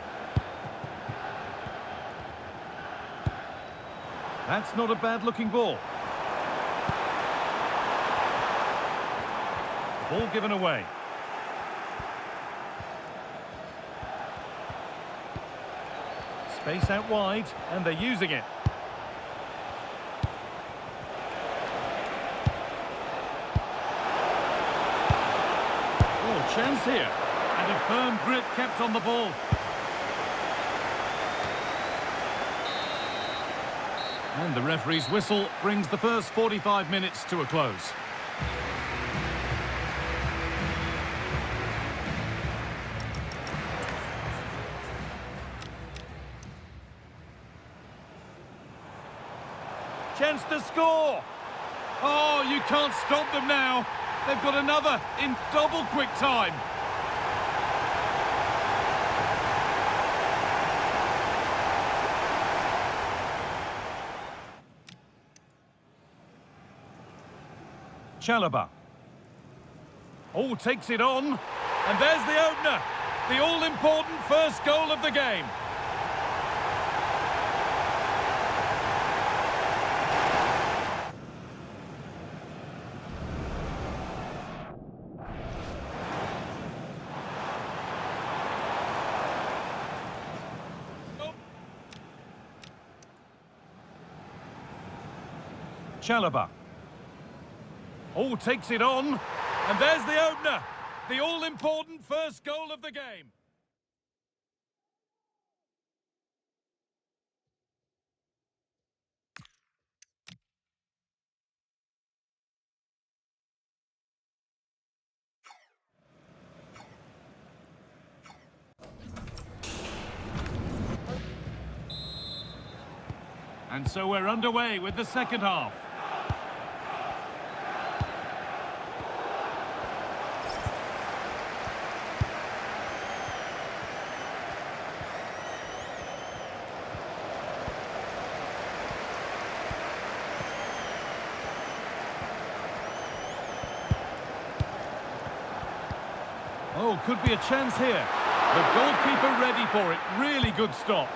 That's not a bad-looking ball. Ball given away. Space out wide, and they're using it. Oh, Garcia. And a firm grip kept on the ball. And the referee's whistle brings the first 45 minutes to a close. Chance to score! Oh, you can't stop them now. They've got another in double quick time. Chalobah. Oh, takes it on. And there's the opener. The all-important first goal of the game. Chalobah. Oh, takes it on. And there's the opener. The all-important first goal of the game. And so we're underway with the second half. Oh, could be a chance here. The goalkeeper ready for it. Really good stop.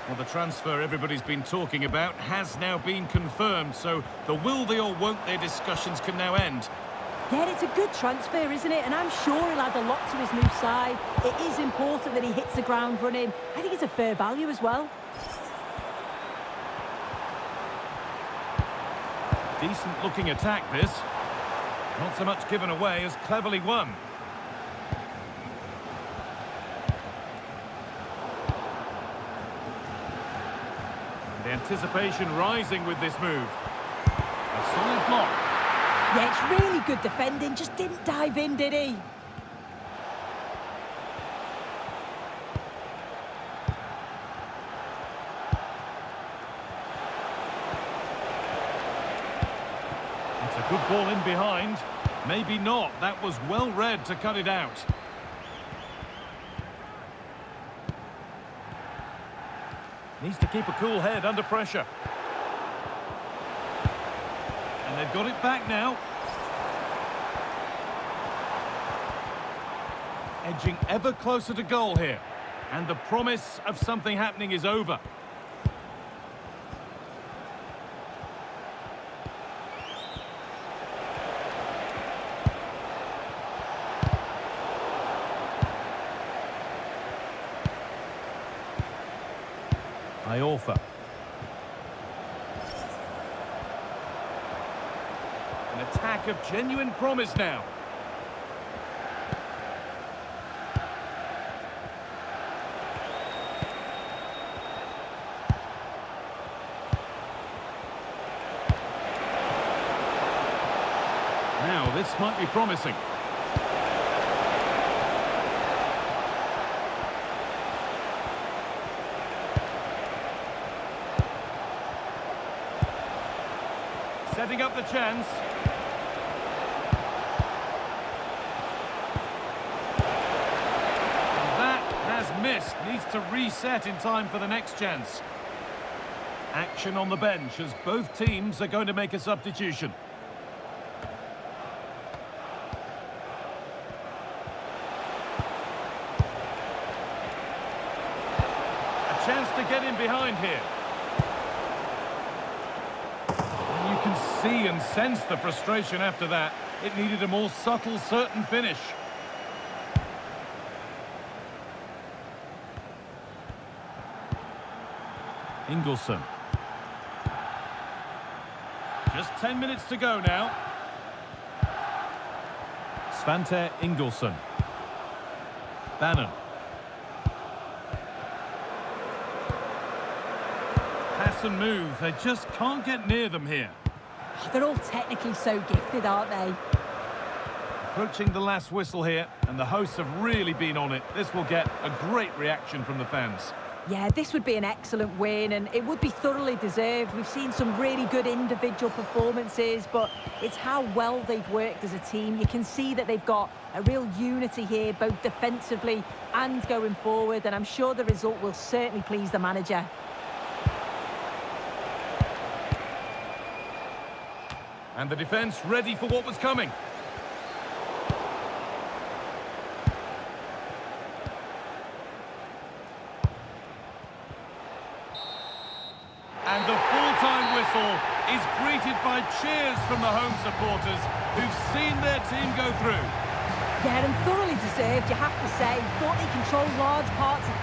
Well, the transfer everybody's been talking about has now been confirmed, so the will they or won't they discussions can now end. Yeah, it's a good transfer, isn't it? And I'm sure he'll add a lot to his new side. It is important that he hits the ground running. I think it's a fair value as well. Decent looking attack, this. Not so much given away as cleverly won. The anticipation rising with this move. A solid block. Yeah, it's really good defending. Just didn't dive in, did he? It's a good ball in behind. Maybe not. That was well read to cut it out. Needs to keep a cool head under pressure. And they've got it back now. Edging ever closer to goal here. And the promise of something happening is over. Iorfa. An attack of genuine promise now. Now, this might be promising. Setting up the chance. That has missed. Needs to reset in time for the next chance. Action on the bench as both teams are going to make a substitution. A chance to get in behind here. See and sense the frustration after that. It needed a more subtle, certain finish. Ingelsson. Just 10 minutes to go now. Svante Ingolson. Bannon. Pass and move. They just can't get near them here. They're all technically so gifted, aren't they? Approaching the last whistle here, and the hosts have really been on it. This will get a great reaction from the fans. Yeah, this would be an excellent win, and it would be thoroughly deserved. We've seen some really good individual performances, but it's how well they've worked as a team. You can see that they've got a real unity here, both defensively and going forward, and I'm sure the result will certainly please the manager. And the defence ready for what was coming. And the full-time whistle is greeted by cheers from the home supporters who've seen their team go through. Yeah, and thoroughly deserved, you have to say. Thought they controlled large parts of...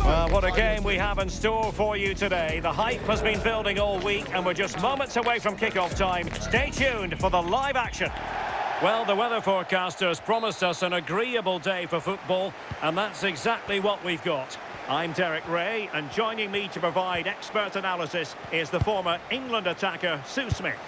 Well, what a game we have in store for you today. The hype has been building all week and we're just moments away from kick-off time. Stay tuned for the live action. Well, the weather forecasters promised us an agreeable day for football, and that's exactly what we've got. I'm Derek Ray, and joining me to provide expert analysis is the former England attacker Sue Smith.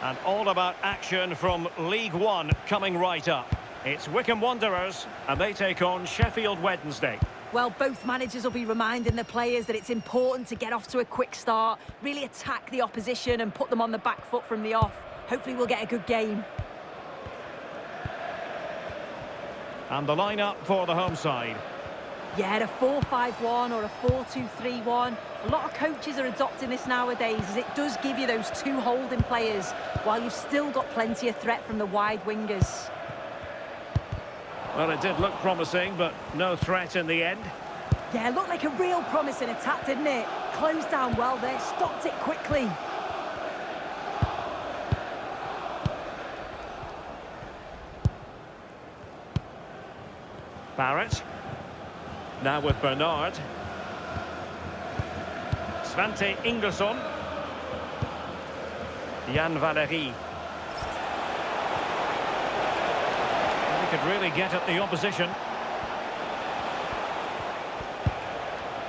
And all about action from League One coming right up. It's Wycombe Wanderers, and they take on Sheffield Wednesday. Well, both managers will be reminding the players that it's important to get off to a quick start, really attack the opposition and put them on the back foot from the off. Hopefully we'll get a good game. And the lineup for the home side. Yeah, a 4-5-1 or a 4-2-3-1. A lot of coaches are adopting this nowadays, as it does give you those two holding players, while you've still got plenty of threat from the wide wingers. Well, it did look promising, but no threat in the end. Yeah, looked like a real promising attack, didn't it? Closed down well there, stopped it quickly. Barrett. Now with Bernard. Svante Ingolson. Jan Valery. He could really get at the opposition.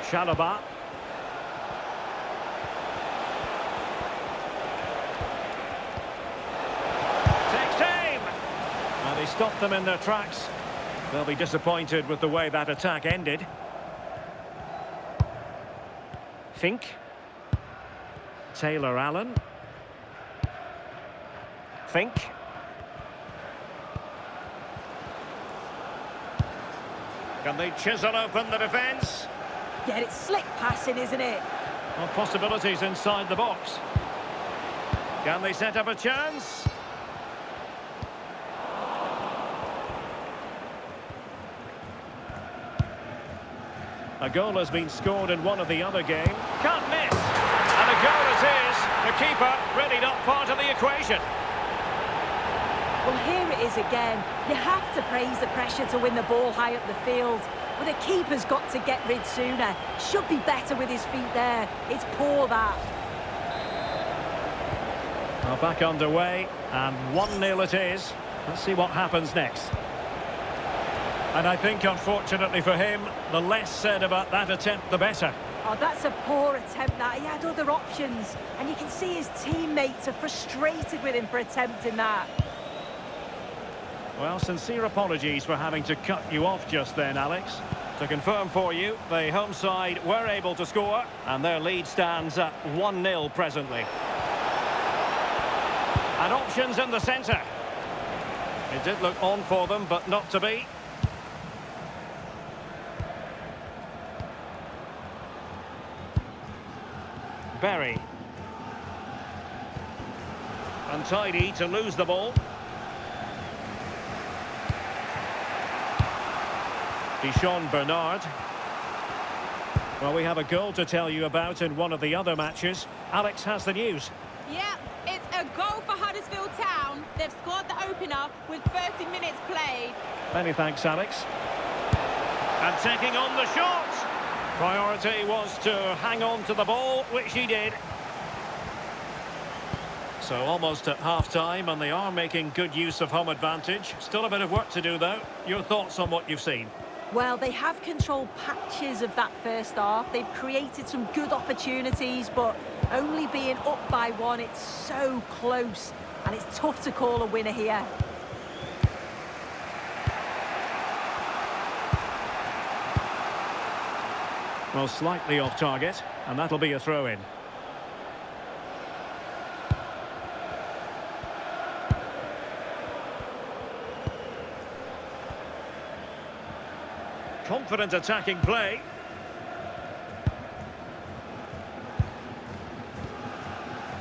Chalobah. Takes aim! And he stopped them in their tracks. They'll be disappointed with the way that attack ended. Fink. Taylor Allen. Fink. Can they chisel open the defence? Yeah, it's slick passing, isn't it? Well, possibilities inside the box. Can they set up a chance? A goal has been scored in one of the other games. Can't miss! And a goal it is. The keeper really not part of the equation. Well, here it is again. You have to praise the pressure to win the ball high up the field. But the keeper's got to get rid sooner. Should be better with his feet there. It's poor, that. Well, back underway, and 1-0 it is. Let's see what happens next. And I think, unfortunately for him, the less said about that attempt, the better. Oh, that's a poor attempt, that. He had other options. And you can see his teammates are frustrated with him for attempting that. Well, sincere apologies for having to cut you off just then, Alex. To confirm for you, the home side were able to score, and their lead stands at 1-0 presently. And options in the centre. It did look on for them, but not to be. Berry. Untidy to lose the ball. Dijon Bernard. Well, we have a goal to tell you about in one of the other matches. Alex has the news. Yeah, it's a goal for Huddersfield Town. They've scored the opener with 30 minutes played. Many thanks, Alex. And taking on the shot. Priority was to hang on to the ball, which he did. So almost at half-time, and they are making good use of home advantage. Still a bit of work to do, though. Your thoughts on what you've seen? Well, they have controlled patches of that first half. They've created some good opportunities, but only being up by one, it's so close. And it's tough to call a winner here. Well, slightly off target, and that'll be a throw-in. Confident attacking play.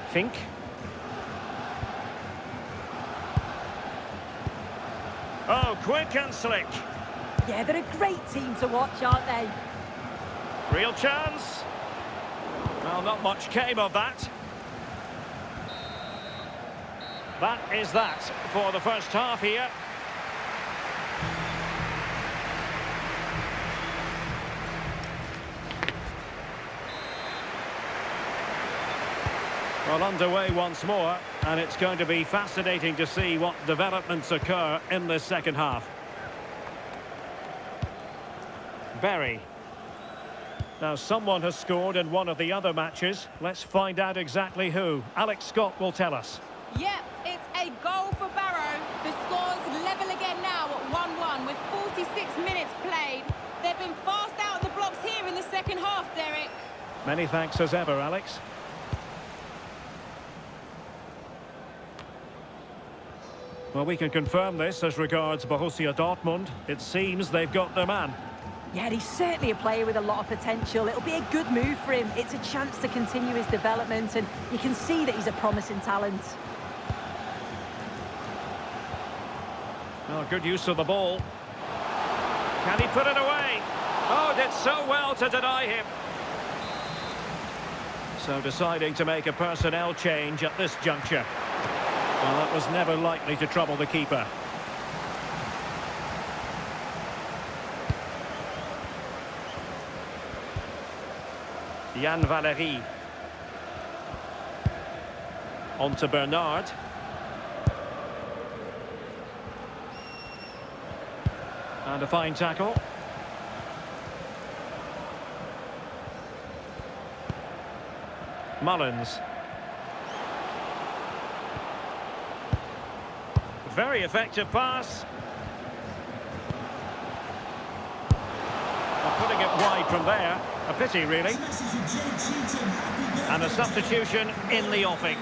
Fink. Oh, quick and slick. Yeah, they're a great team to watch, aren't they? Real chance. Well, not much came of that. That is that for the first half here. Well, underway once more, and it's going to be fascinating to see what developments occur in this second half. Berry. Now, someone has scored in one of the other matches. Let's find out exactly who. Alex Scott will tell us. Yep, it's a goal for Barrow. The score's level again now at 1-1 with 46 minutes played. They've been fast out of the blocks here in the second half, Derek. Many thanks as ever, Alex. Well, we can confirm this as regards Borussia Dortmund. It seems they've got their man. Yeah, he's certainly a player with a lot of potential. It'll be a good move for him. It's a chance to continue his development, and you can see that he's a promising talent. Oh, good use of the ball. Can he put it away? Oh, did so well to deny him. So deciding to make a personnel change at this juncture. Well, that was never likely to trouble the keeper. Yann Valery. On to Bernard. And a fine tackle. Mullins. Very effective pass. Well, putting it wide from there. A pity, really. And a substitution in the offing.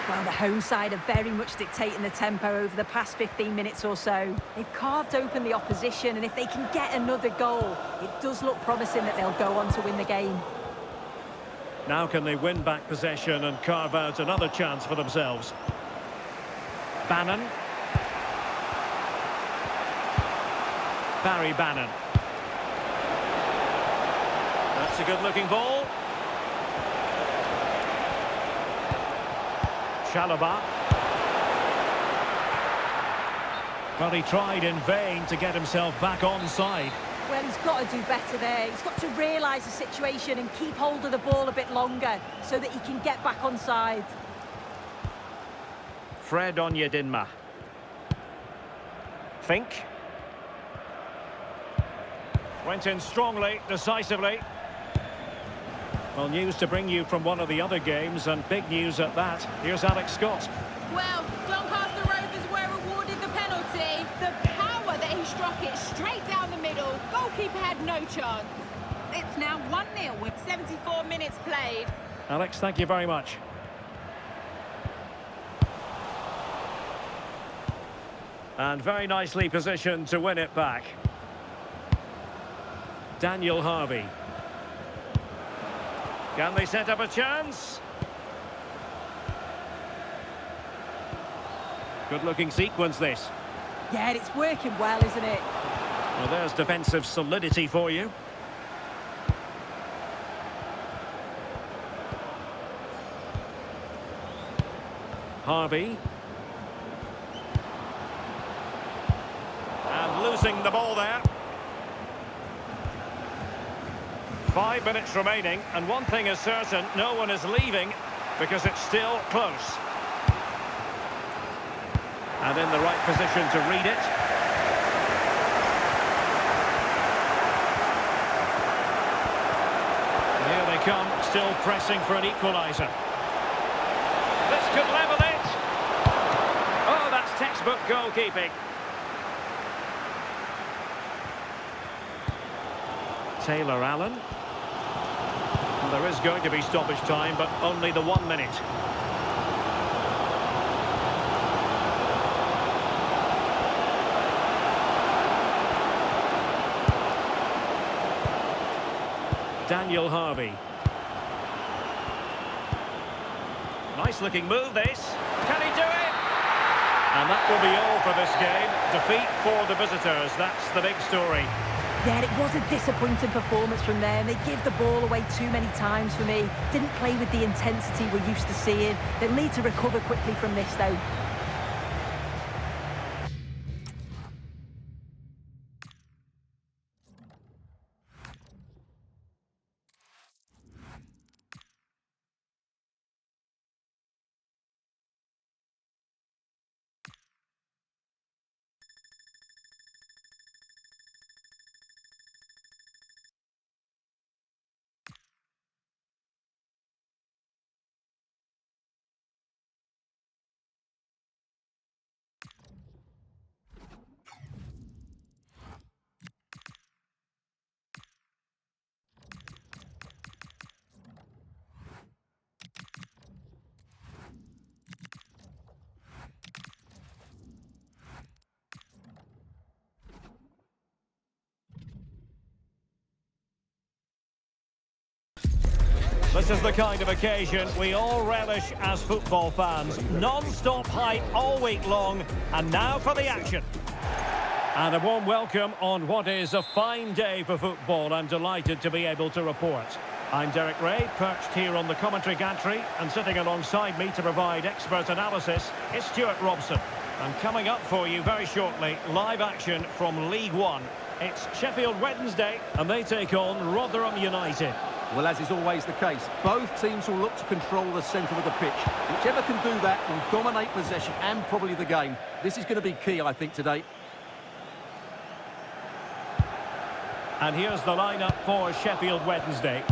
Well, the home side are very much dictating the tempo over the past 15 minutes or so. They've carved open the opposition, and if they can get another goal, it does look promising that they'll go on to win the game. Now can they win back possession and carve out another chance for themselves? Bannon. Barry Bannon. That's a good-looking ball. Chalobah. Well, he tried in vain to get himself back onside. Well, he's got to do better there. He's got to realise the situation and keep hold of the ball a bit longer so that he can get back onside. Fred Onyedinma. Fink. Went in strongly, decisively. Well, news to bring you from one of the other games, and big news at that. Here's Alex Scott. Well, Doncaster Rovers were awarded the penalty. The power that he struck it straight down the middle. Goalkeeper had no chance. It's now 1-0 with 74 minutes played. Alex, thank you very much. And very nicely positioned to win it back. Daniel Harvey. Can they set up a chance? Good-looking sequence, this. Yeah, it's working well, isn't it? Well, there's defensive solidity for you. Harvey. And losing the ball there. 5 minutes remaining, and one thing is certain, no one is leaving because it's still close. And in the right position to read it. Here they come, still pressing for an equaliser. This could level it. Oh, that's textbook goalkeeping. Taylor Allen. There is going to be stoppage time, but only the 1 minute. Daniel Harvey. Nice looking move, this. Can he do it? And that will be all for this game. Defeat for the visitors. That's the big story. Yeah, it was a disappointing performance from them. They give the ball away too many times for me. Didn't play with the intensity we're used to seeing. They'll need to recover quickly from this, though. This is the kind of occasion we all relish as football fans. Non-stop hype all week long, and now for the action. And a warm welcome on what is a fine day for football. I'm delighted to be able to report. I'm Derek Ray, perched here on the commentary gantry, and sitting alongside me to provide expert analysis is Stuart Robson. And coming up for you very shortly, live action from League One. It's Sheffield Wednesday, and they take on Rotherham United. Well, as is always the case, both teams will look to control the centre of the pitch. Whichever can do that will dominate possession and probably the game. This is going to be key, I think, today. And here's the lineup for Sheffield Wednesday.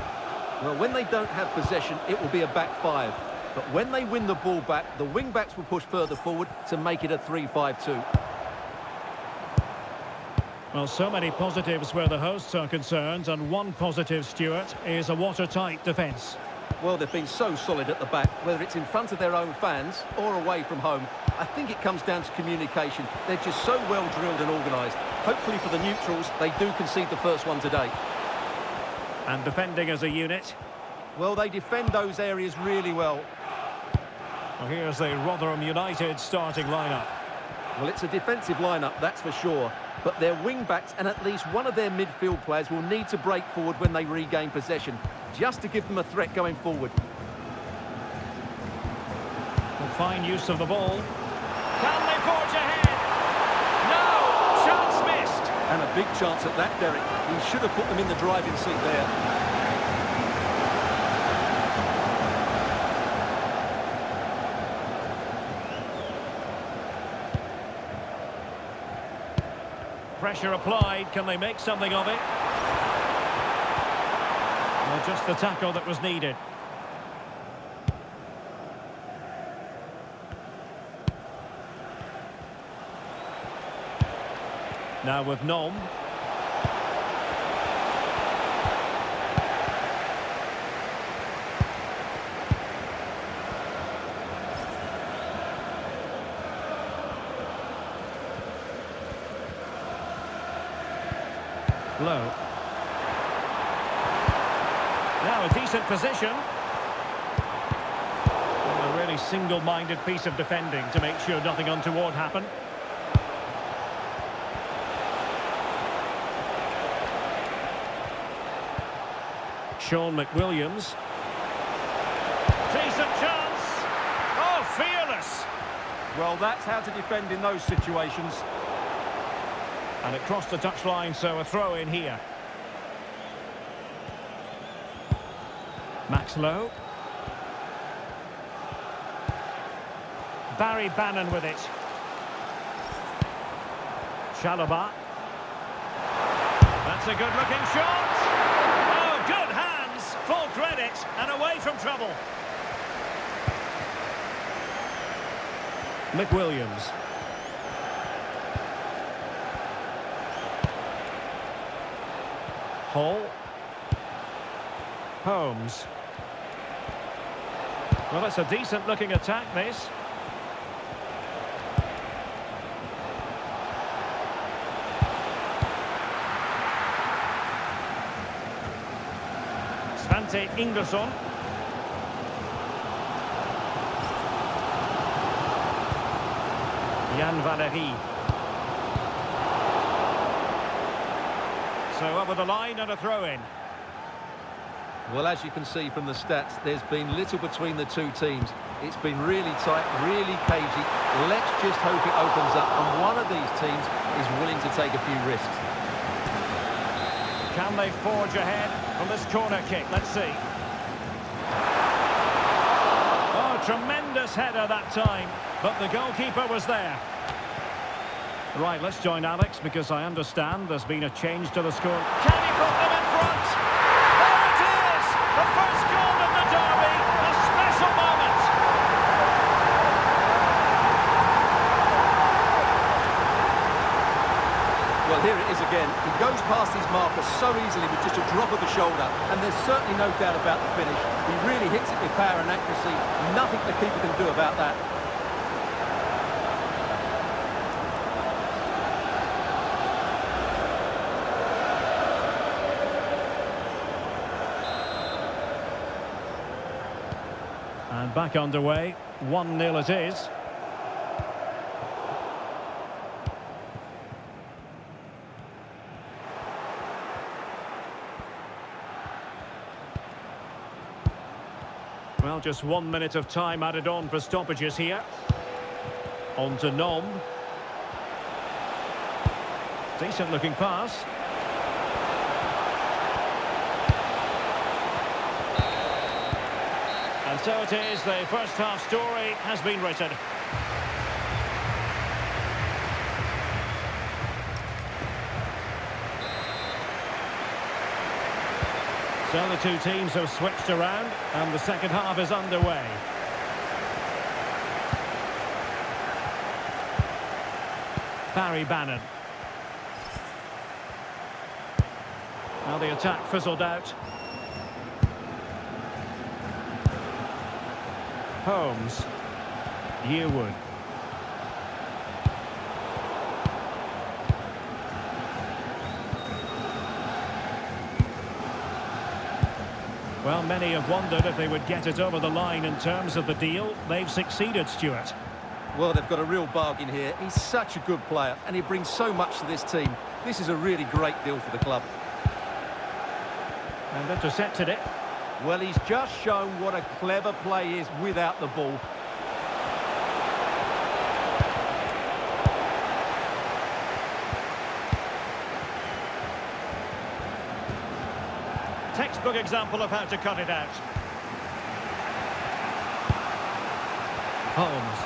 Well, when they don't have possession, it will be a back five. But when they win the ball back, the wing-backs will push further forward to make it a 3-5-2. Well, so many positives where the hosts are concerned, and one positive, Stuart, is a watertight defence. Well, they've been so solid at the back, whether it's in front of their own fans or away from home. I think it comes down to communication. They're just so well drilled and organised. Hopefully for the neutrals, they do concede the first one today. And defending as a unit. Well, they defend those areas really well. Well, here's the Rotherham United starting lineup. Well, it's a defensive lineup, that's for sure. But their wing-backs and at least one of their midfield players will need to break forward when they regain possession, just to give them a threat going forward. Well, fine use of the ball. Can they forge ahead? No! Chance missed! And a big chance at that, Derek. He should have put them in the driving seat there. Pressure applied. Can they make something of it? Well, just the tackle that was needed. Now with Nom. Low. Now a decent position. A really single-minded piece of defending to make sure nothing untoward happened. Sean McWilliams. Decent chance. Oh, fearless. Well, that's how to defend in those situations. And it crossed the touchline, so a throw in here. Max Lowe. Barry Bannon with it. Chalobah. That's a good-looking shot. Oh, good hands. Full credit and away from trouble. McWilliams. Hall. Holmes. Well, it's a decent-looking attack, this. Svante Ingersson. Jan Valery. So over the line and a throw-in. Well, as you can see from the stats, there's been little between the two teams. It's been really tight, really cagey. Let's just hope it opens up and one of these teams is willing to take a few risks. Can they forge ahead from this corner kick? Let's see. Oh, tremendous header that time, but the goalkeeper was there. Right, let's join Alex because I understand there's been a change to the score. Can he put them in front? There it is! The first goal in the derby, a special moment. Well, here it is again. He goes past his marker so easily with just a drop of the shoulder, and there's certainly no doubt about the finish. He really hits it with power and accuracy. Nothing the keeper can do about that. And back underway, 1-0 it is. Well, just 1 minute of time added on for stoppages here. On to Nom. Decent looking pass. And so it is, the first half story has been written. So the two teams have switched around and the second half is underway. Barry Bannon. Now the attack fizzled out. Holmes. Yearwood. Well, many have wondered if they would get it over the line in terms of the deal. They've succeeded, Stuart. Well, they've got a real bargain here. He's such a good player, and he brings so much to this team. This is a really great deal for the club. And intercepted it. Well, he's just shown what a clever play is without the ball. Textbook example of how to cut it out. Holmes.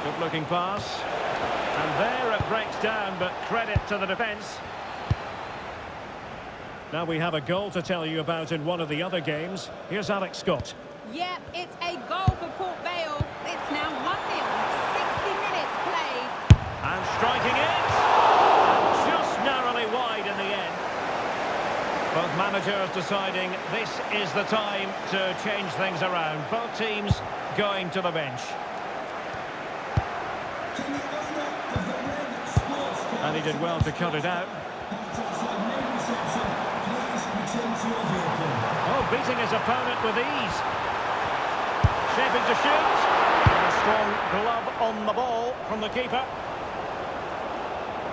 Good-looking pass. And there it breaks down, but credit to the defence. Now we have a goal to tell you about in one of the other games. Here's Alex Scott. Yep, it's a goal for Port Vale. It's now 1-0, 60 minutes played. And striking it. And just narrowly wide in the end. Both managers deciding this is the time to change things around. Both teams going to the bench. Can the owner of the Red Sports Car And he did well to cut it out. outside main reception, please return to your vehicle. Oh, beating his opponent with ease. Shaping to shoot. And a strong glove on the ball from the keeper.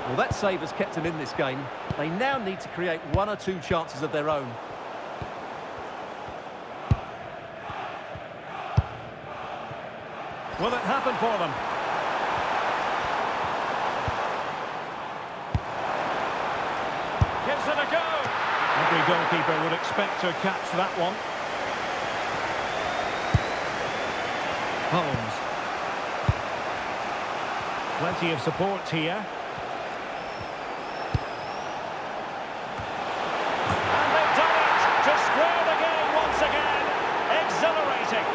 Well, that save has kept them in this game. They now need to create one or two chances of their own. Will it happen for them? Gives it a go. Every goalkeeper would expect to catch that one. Holmes. Plenty of support here. And they've done it to square the game once again. Exhilarating.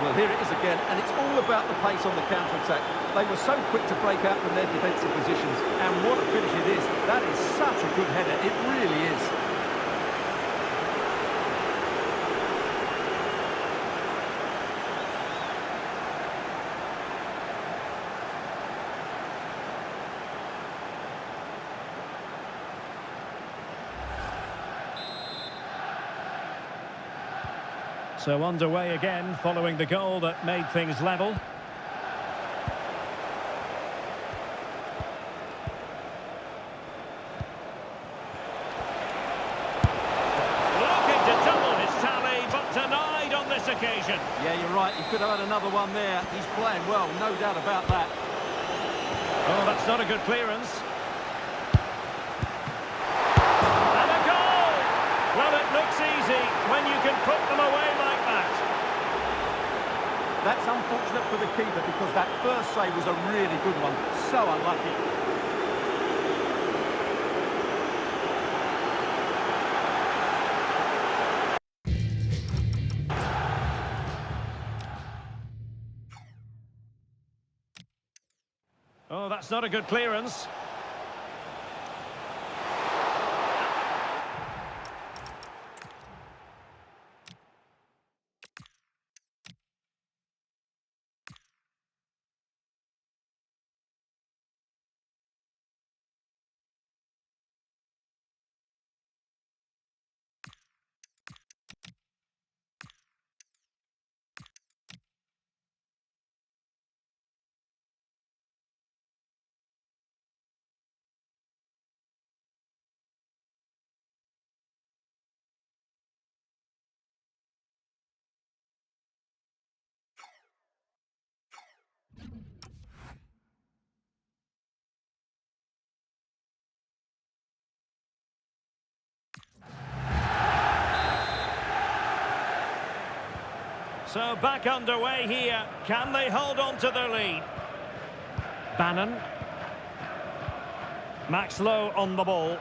Well, here it is again, and it's all about the pace on the counter-attack. They were so quick to break out from their defensive positions, and what a finish it is. That is such a good header, it really is. So underway again, following the goal that made things level. Looking to double his tally, but denied on this occasion. Yeah, you're right, he could have had another one there. He's playing well, no doubt about that. Oh, that's not a good clearance. And a goal! Well, it looks easy when you can put them away like that. That's unfortunate for the keeper because that first save was a really good one. So unlucky. Oh, that's not a good clearance. So back underway here. Can they hold on to their lead? Bannon. Max Lowe on the ball.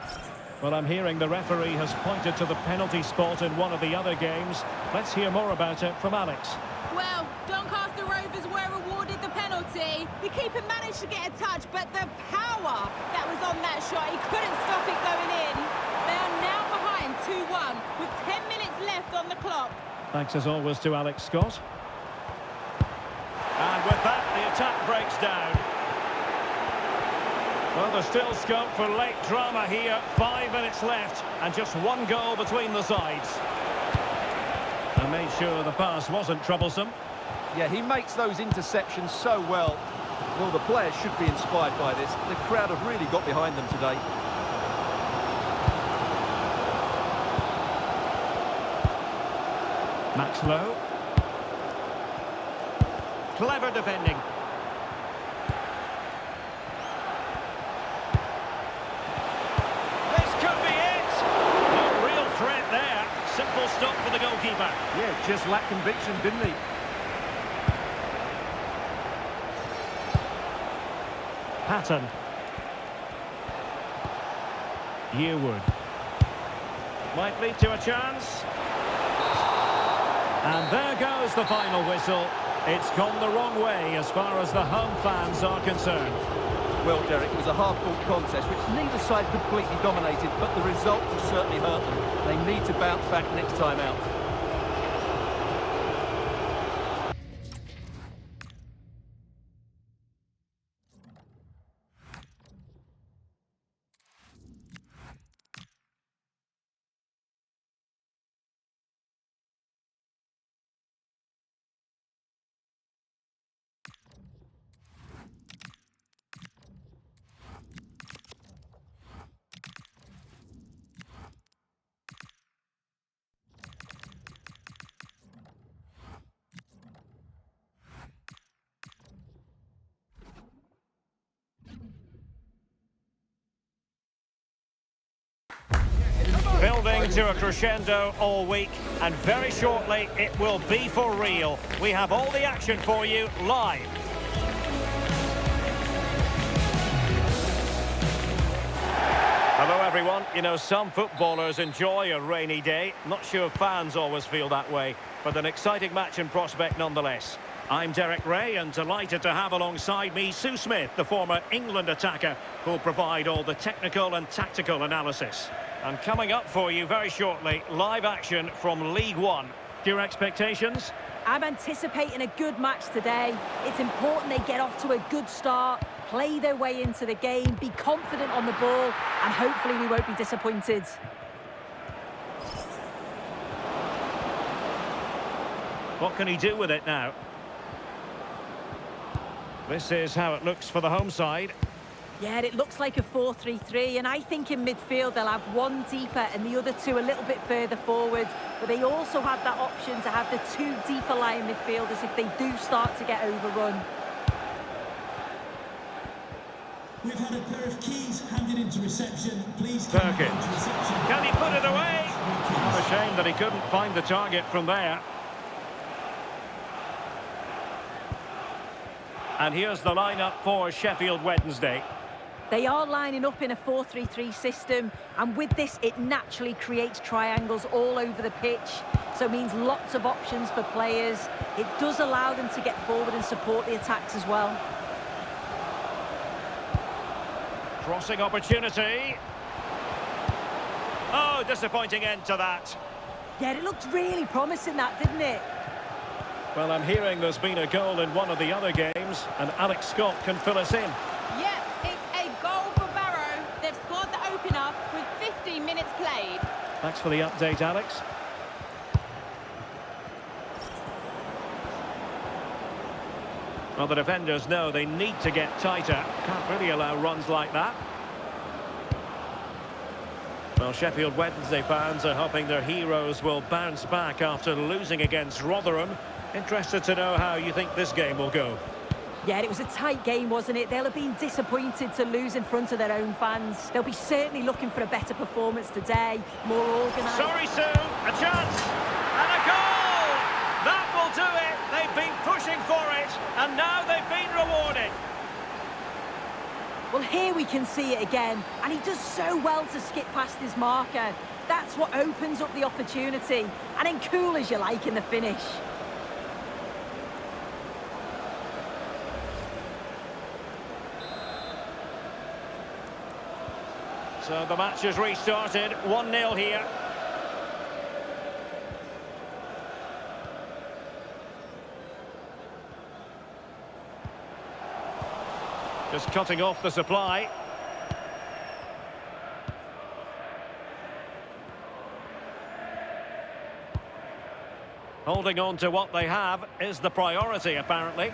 Well, I'm hearing the referee has pointed to the penalty spot in one of the other games. Let's hear more about it from Alex. Well, Doncaster Rovers were awarded the penalty. The keeper managed to get a touch, but the power that was on that shot, he couldn't stop it going in. They are now behind 2-1 with 10 minutes left on the clock. Thanks as always to Alex Scott. And with that, the attack breaks down. Well, there's still scope for late drama here. 5 minutes left and just one goal between the sides. And made sure the pass wasn't troublesome. Yeah, he makes those interceptions so well. Well, the players should be inspired by this. The crowd have really got behind them today. Max Lowe. Clever defending. This could be it! No real threat there. Simple stop for the goalkeeper. Yeah, just lacked conviction, didn't he? Patton. Yearwood. Might lead to a chance. And there goes the final whistle. It's gone the wrong way as far as the home fans are concerned. Well, Derek, it was a hard-fought contest which neither side completely dominated, but the result will certainly hurt them. They need to bounce back next time out. Building to a crescendo all week, and very shortly it will be for real. We have all the action for you live. Hello everyone. You know, some footballers enjoy a rainy day. Not sure fans always feel that way, but an exciting match in prospect nonetheless. I'm Derek Ray, and delighted to have alongside me Sue Smith, the former England attacker, who'll provide all the technical and tactical analysis. And coming up for you very shortly, live action from League One. Your expectations? I'm anticipating a good match today. It's important they get off to a good start, play their way into the game, be confident on the ball, and hopefully we won't be disappointed. What can he do with it now? This is how it looks for the home side. Yeah, it looks like a 4-3-3, and I think in midfield they'll have one deeper and the other two a little bit further forward. But they also have that option to have the two deeper lying midfielders if they do start to get overrun. We've had a pair of keys handed into reception. Please come Perkins. down to reception. Can he put it away? What a shame that he couldn't find the target from there. And here's the lineup for Sheffield Wednesday. They are lining up in a 4-3-3 system, and with this it naturally creates triangles all over the pitch, so it means lots of options for players. It does allow them to get forward and support the attacks as well. Crossing opportunity. Oh, disappointing end to that. Yeah, it looked really promising, that, didn't it? Well, I'm hearing there's been a goal in one of the other games, and Alex Scott can fill us in. Yep, it's a goal for Barrow. They've scored the opener with 15 minutes played. Thanks for the update, Alex. Well, the defenders know they need to get tighter. Can't really allow runs like that. Well, Sheffield Wednesday fans are hoping their heroes will bounce back after losing against Rotherham. Interested to know how you think this game will go. Yeah, it was a tight game, wasn't it? They'll have been disappointed to lose in front of their own fans. They'll be certainly looking for a better performance today, more organised. Sorry, Sue, a chance, and a goal! That will do it. They've been pushing for it, and now they've been rewarded. Well, here we can see it again, and he does so well to skip past his marker. That's what opens up the opportunity, and then cool as you like in the finish. So the match has restarted, 1-0 here. Just cutting off the supply. Holding on to what they have is the priority, apparently.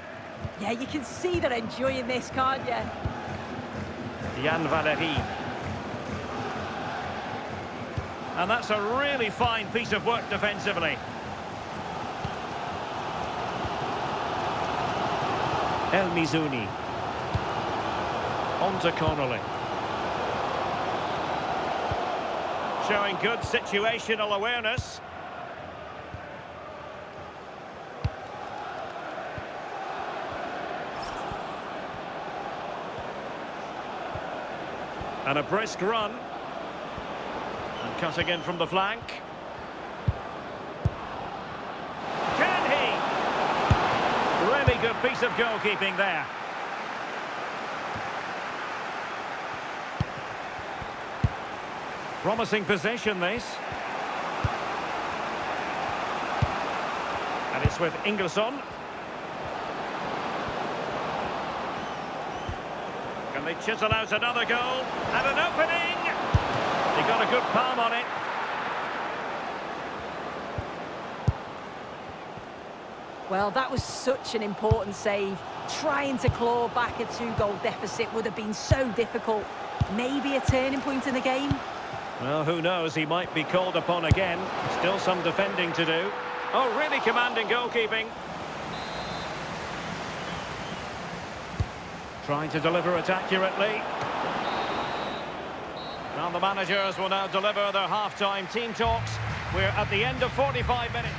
Yeah, you can see they're enjoying this, can't you? Yann Valery. And that's a really fine piece of work defensively. El Mizouni. On to Connolly. Showing good situational awareness. And a brisk run. And cutting in from the flank. Can he? Really good piece of goalkeeping there. Promising possession, this. And it's with Ingerson. Can they chisel out another goal? And an opening! He got a good palm on it. Well, that was such an important save. Trying to claw back a 2-goal deficit would have been so difficult. Maybe a turning point in the game. Well, who knows? He might be called upon again. Still some defending to do. Oh, really commanding goalkeeping. Trying to deliver it accurately. Now the managers will now deliver their half-time team talks. We're at the end of 45 minutes.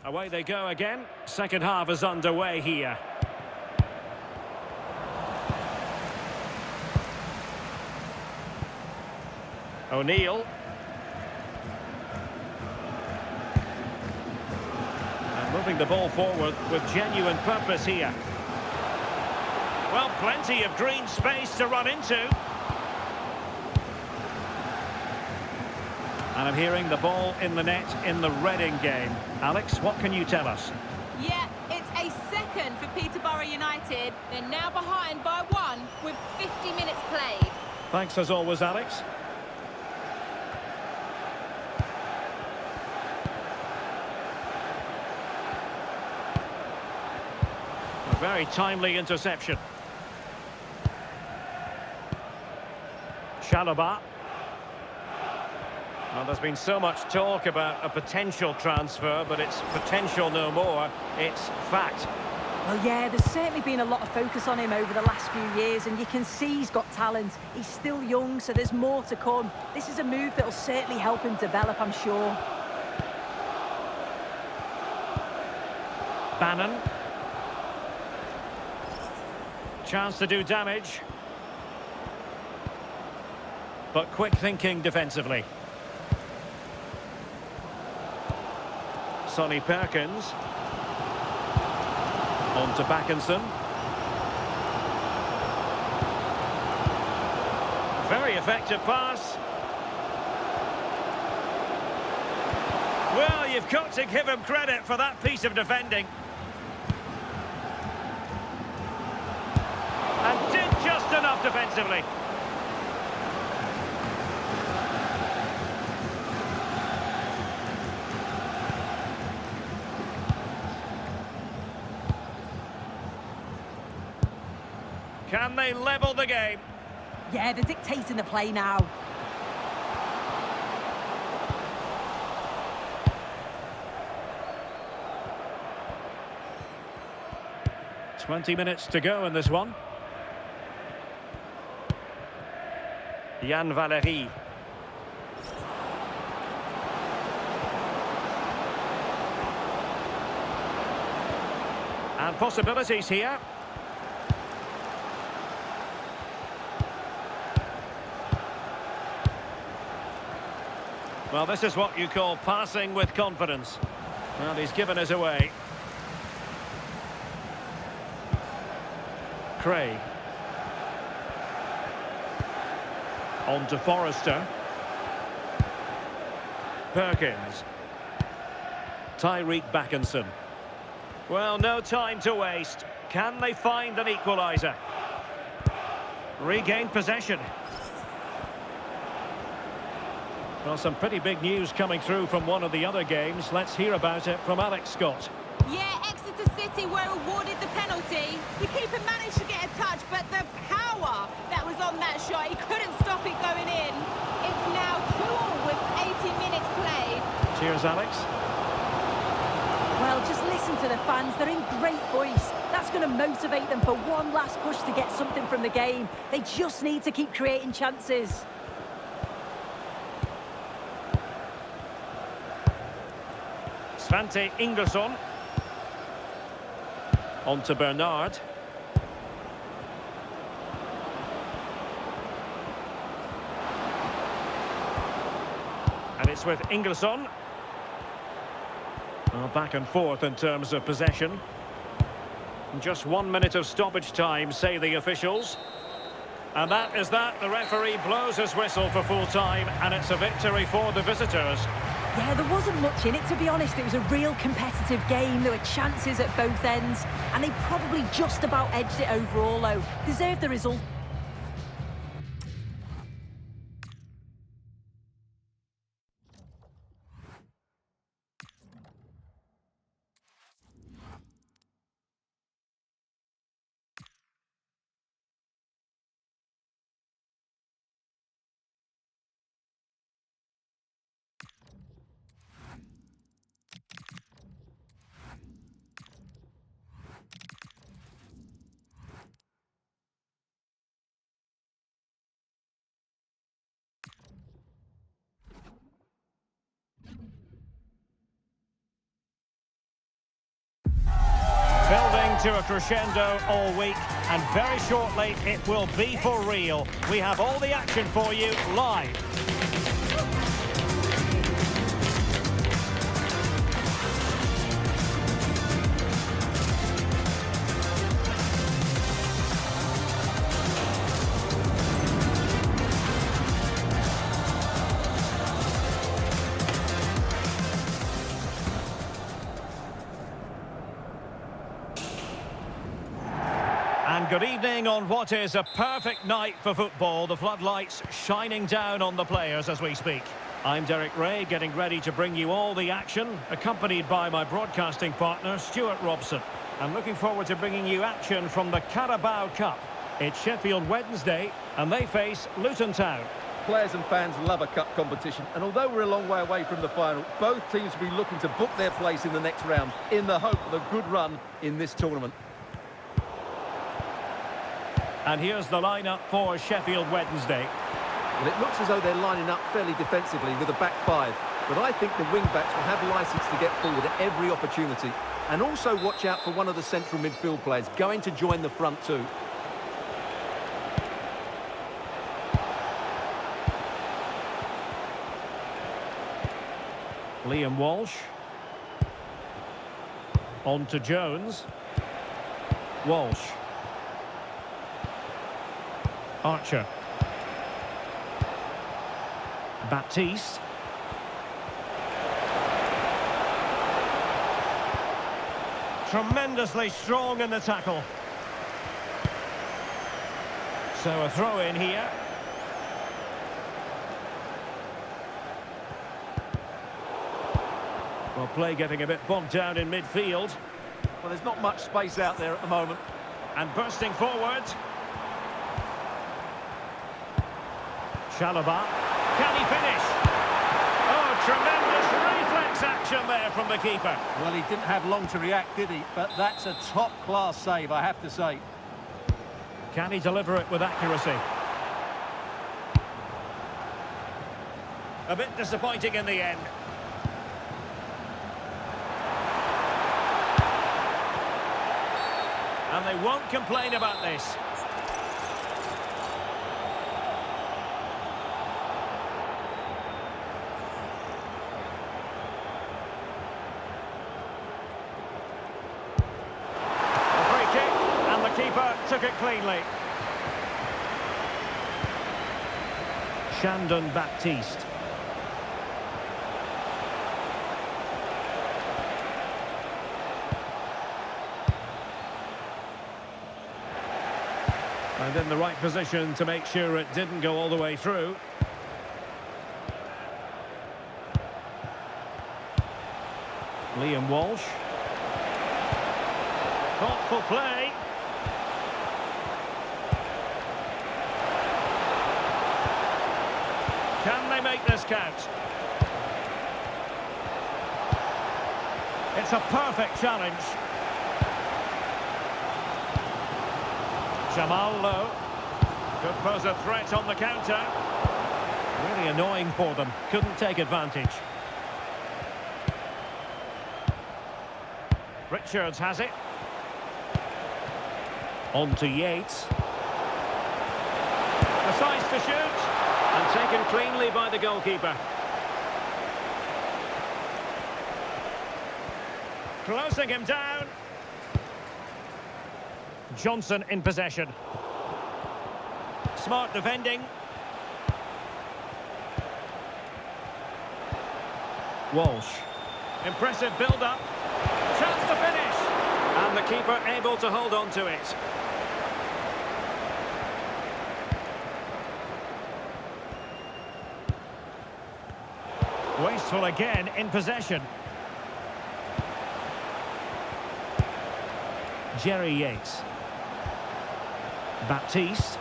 Away they go again. Second half is underway here. O'Neill. And moving the ball forward with genuine purpose here. Well, plenty of green space to run into. And I'm hearing the ball in the net in the Reading game. Alex, what can you tell us? Yeah, it's a second for Peterborough United. They're now behind by 1 with 50 minutes played. Thanks as always, Alex. A very timely interception. Chalobah. Well, there's been so much talk about a potential transfer, but it's potential no more. It's fact. Well, yeah, there's certainly been a lot of focus on him over the last few years, and you can see he's got talent. He's still young, so there's more to come. This is a move that will certainly help him develop, I'm sure. Bannon. Chance to do damage. But quick thinking defensively. Sonny Perkins. On to Backinson. Very effective pass. Well, you've got to give him credit for that piece of defending. And did just enough defensively. Can they level the game? Yeah, they're dictating the play now. "20 minutes to go in this one. Yann Valery. And possibilities here. Well, this is what you call passing with confidence. Well, he's given us away. Craig. On to Forrester. Perkins. Tyreek Backinson. Well, no time to waste. Can they find an equaliser? Regain possession. Well, some pretty big news coming through from one of the other games. Let's hear about it from Alex Scott. Yeah, exercise Manchester City were awarded the penalty. The keeper managed to get a touch, but the power that was on that shot, he couldn't stop it going in. It's now 2-2 with 80 minutes played. Cheers, Alex. Well, just listen to the fans. They're in great voice. That's going to motivate them for one last push to get something from the game. They just need to keep creating chances. Svante Ingersson. On to Bernard. And it's with Ingersson. Well, back and forth in terms of possession. Just 1 minute of stoppage time, say the officials. And that is that. The referee blows his whistle for full time, and it's a victory for the visitors. Yeah, there wasn't much in it, to be honest. It was a real competitive game. There were chances at both ends, and they probably just about edged it overall, though. Deserved the result. Building to a crescendo all week, and very shortly it will be for real. We have all the action for you live. And good evening on what is a perfect night for football. The floodlights shining down on the players as we speak. I'm Derek Ray, getting ready to bring you all the action, accompanied by my broadcasting partner, Stuart Robson. I'm looking forward to bringing you action from the Carabao Cup. It's Sheffield Wednesday, and they face Luton Town. Players and fans love a cup competition, and although we're a long way away from the final, both teams will be looking to book their place in the next round in the hope of a good run in this tournament. And here's the lineup for Sheffield Wednesday. Well, it looks as though they're lining up fairly defensively with a back five, but I think the wing-backs will have licence to get forward at every opportunity. And also watch out for one of the central midfield players going to join the front two. Liam Walsh. On to Jones. Walsh. Archer. Baptiste. Tremendously strong in the tackle. So a throw in here. Well, play getting a bit bogged down in midfield. Well, there's not much space out there at the moment. And bursting forward. Chalobah. Can he finish? Oh, tremendous reflex action there from the keeper. Well, he didn't have long to react, did he? But that's a top-class save, I have to say. Can he deliver it with accuracy? A bit disappointing in the end. And they won't complain about this. Took it cleanly. Shandon Baptiste. And in the right position to make sure it didn't go all the way through. Liam Walsh. Thoughtful play. Can they make this count? It's a perfect challenge. Jamal Lowe. Could pose a threat on the counter. Really annoying for them. Couldn't take advantage. Richards has it. On to Yates. Decides to shoot. And taken cleanly by the goalkeeper. Closing him down. Johnson in possession. Smart defending. Walsh. Impressive build-up. Chance to finish. And the keeper able to hold on to it. Wasteful again in possession. Jerry Yates. Baptiste.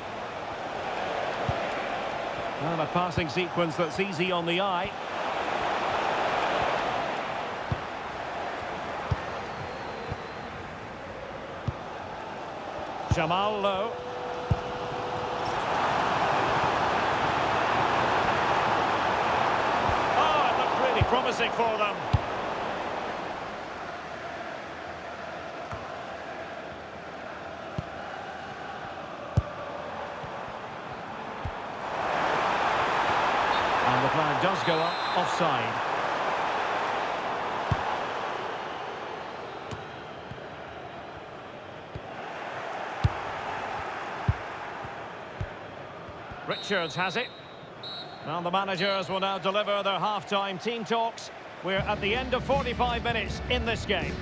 Well, a passing sequence that's easy on the eye. Jamal Lowe. Oh, it looked really promising for them. And the flag does go up, offside. Richards has it. Well, the managers will now deliver their half-time team talks. We're at the end of 45 minutes in this game.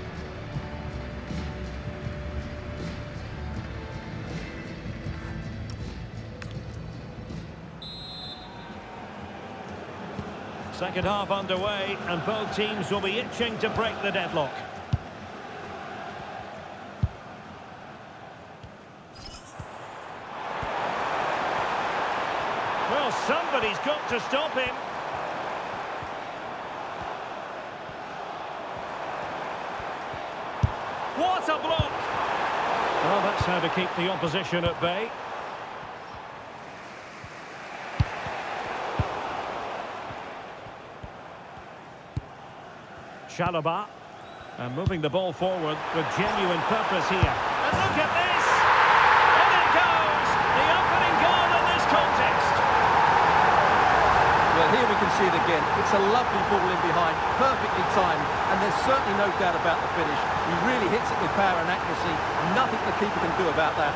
Second half underway, and both teams will be itching to break the deadlock. Well, somebody's got to stop him. What a block! Well, that's how to keep the opposition at bay. Chalobah, and moving the ball forward with genuine purpose here. And look at this! And it goes! The opening goal in this contest! Well, here we can see it again. It's a lovely ball in behind, perfectly timed, and there's certainly no doubt about the finish. He really hits it with power and accuracy. Nothing the keeper can do about that.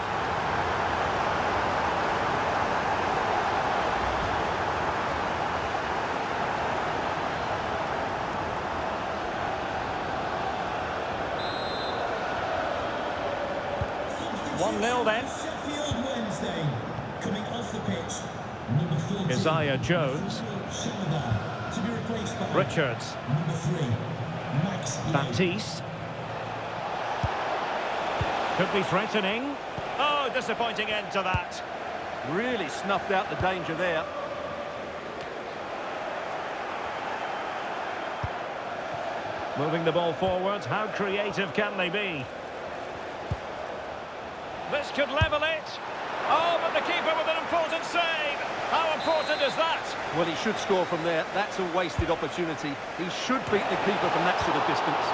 Then. Sheffield Wednesday, coming off the pitch, number 14, Isaiah Jones. Chalobah, to be replaced by Richards. number 3, Max Lowe. Baptiste. Could be threatening. Oh, disappointing end to that. Really snuffed out the danger there. Moving the ball forward. How creative can they be? This could level it. Oh, but the keeper with an important save. How important is that? Well, he should score from there. That's a wasted opportunity. He should beat the keeper from that sort of distance.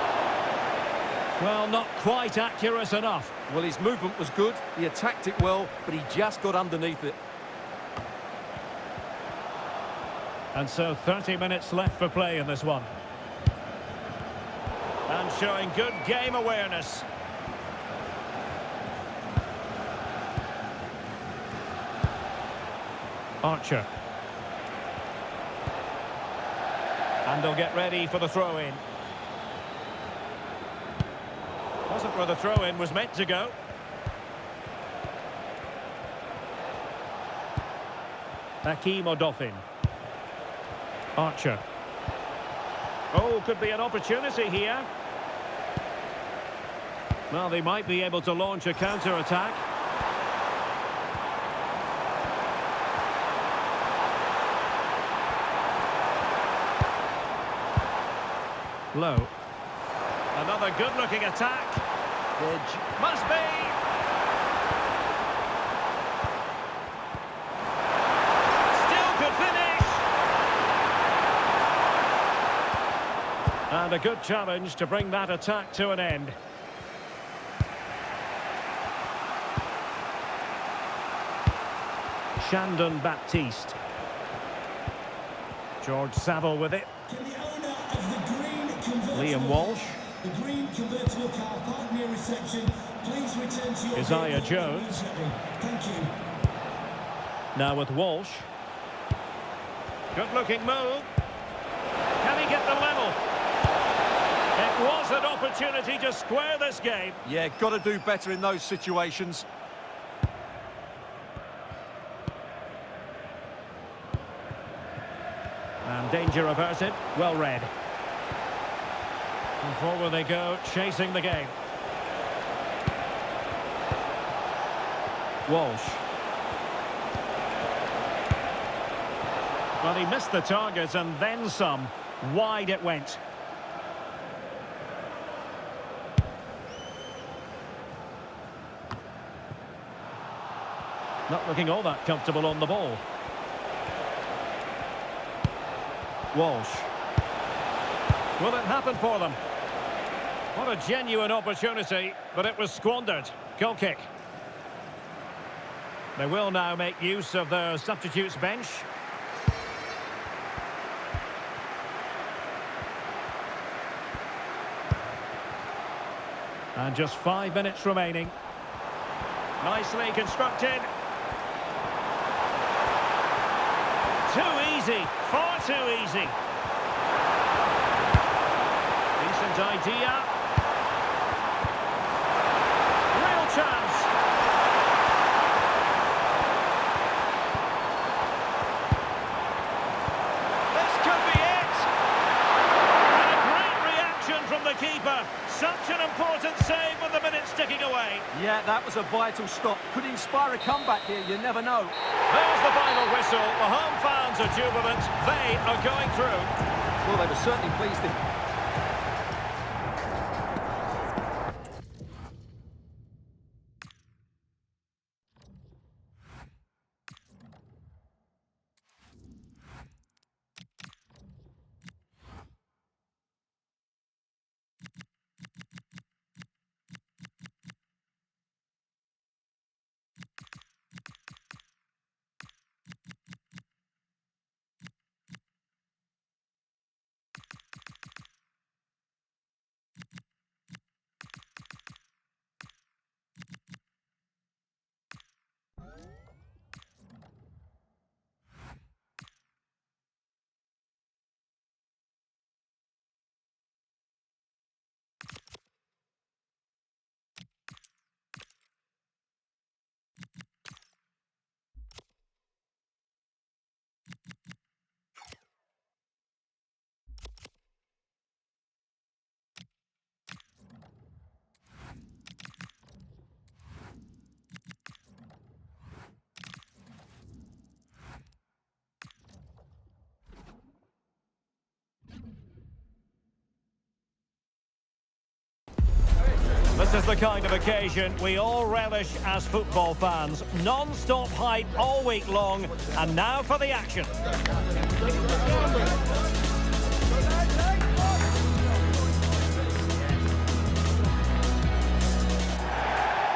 Well, not quite accurate enough. Well, his movement was good. He attacked it well, but he just got underneath it. And so 30 minutes left for play in this one. And showing good game awareness. Archer. And they'll get ready for the throw-in. Wasn't where the throw-in was meant to go. Hakeem Odoffin. Archer. Oh, could be an opportunity here. Well, they might be able to launch a counter-attack. Low. Another good-looking attack. Edge. Must be! Still could finish! And a good challenge to bring that attack to an end. Shandon Baptiste. George Saville with it. Can the owner of the green convert Liam to Walsh. The green convert to a car park near reception. Please return to your Isaiah vehicle Jones. immediately. Thank you. Now with Walsh. Good looking move. Can he get the level? It was an opportunity to square this game. Yeah, got to do better in those situations. And danger averted. Well read. And forward they go, chasing the game. Walsh. Well, he missed the target and then some. Wide it went. Not looking all that comfortable on the ball. Walsh. Will it happen for them? What a genuine opportunity, but it was squandered. Goal kick. They will now make use of their substitutes bench. And just 5 minutes remaining. Nicely constructed. Too easy, far too easy. Decent idea. Real chance. This could be it. And a great reaction from the keeper. Such an important save with the minutes ticking away. Yeah, that was a vital stop. Could inspire a comeback here, you never know. There's the final whistle. The home fans are jubilant. They are going through. Well, they were certainly pleased. This is the kind of occasion we all relish as football fans. Non-stop hype all week long, and now for the action.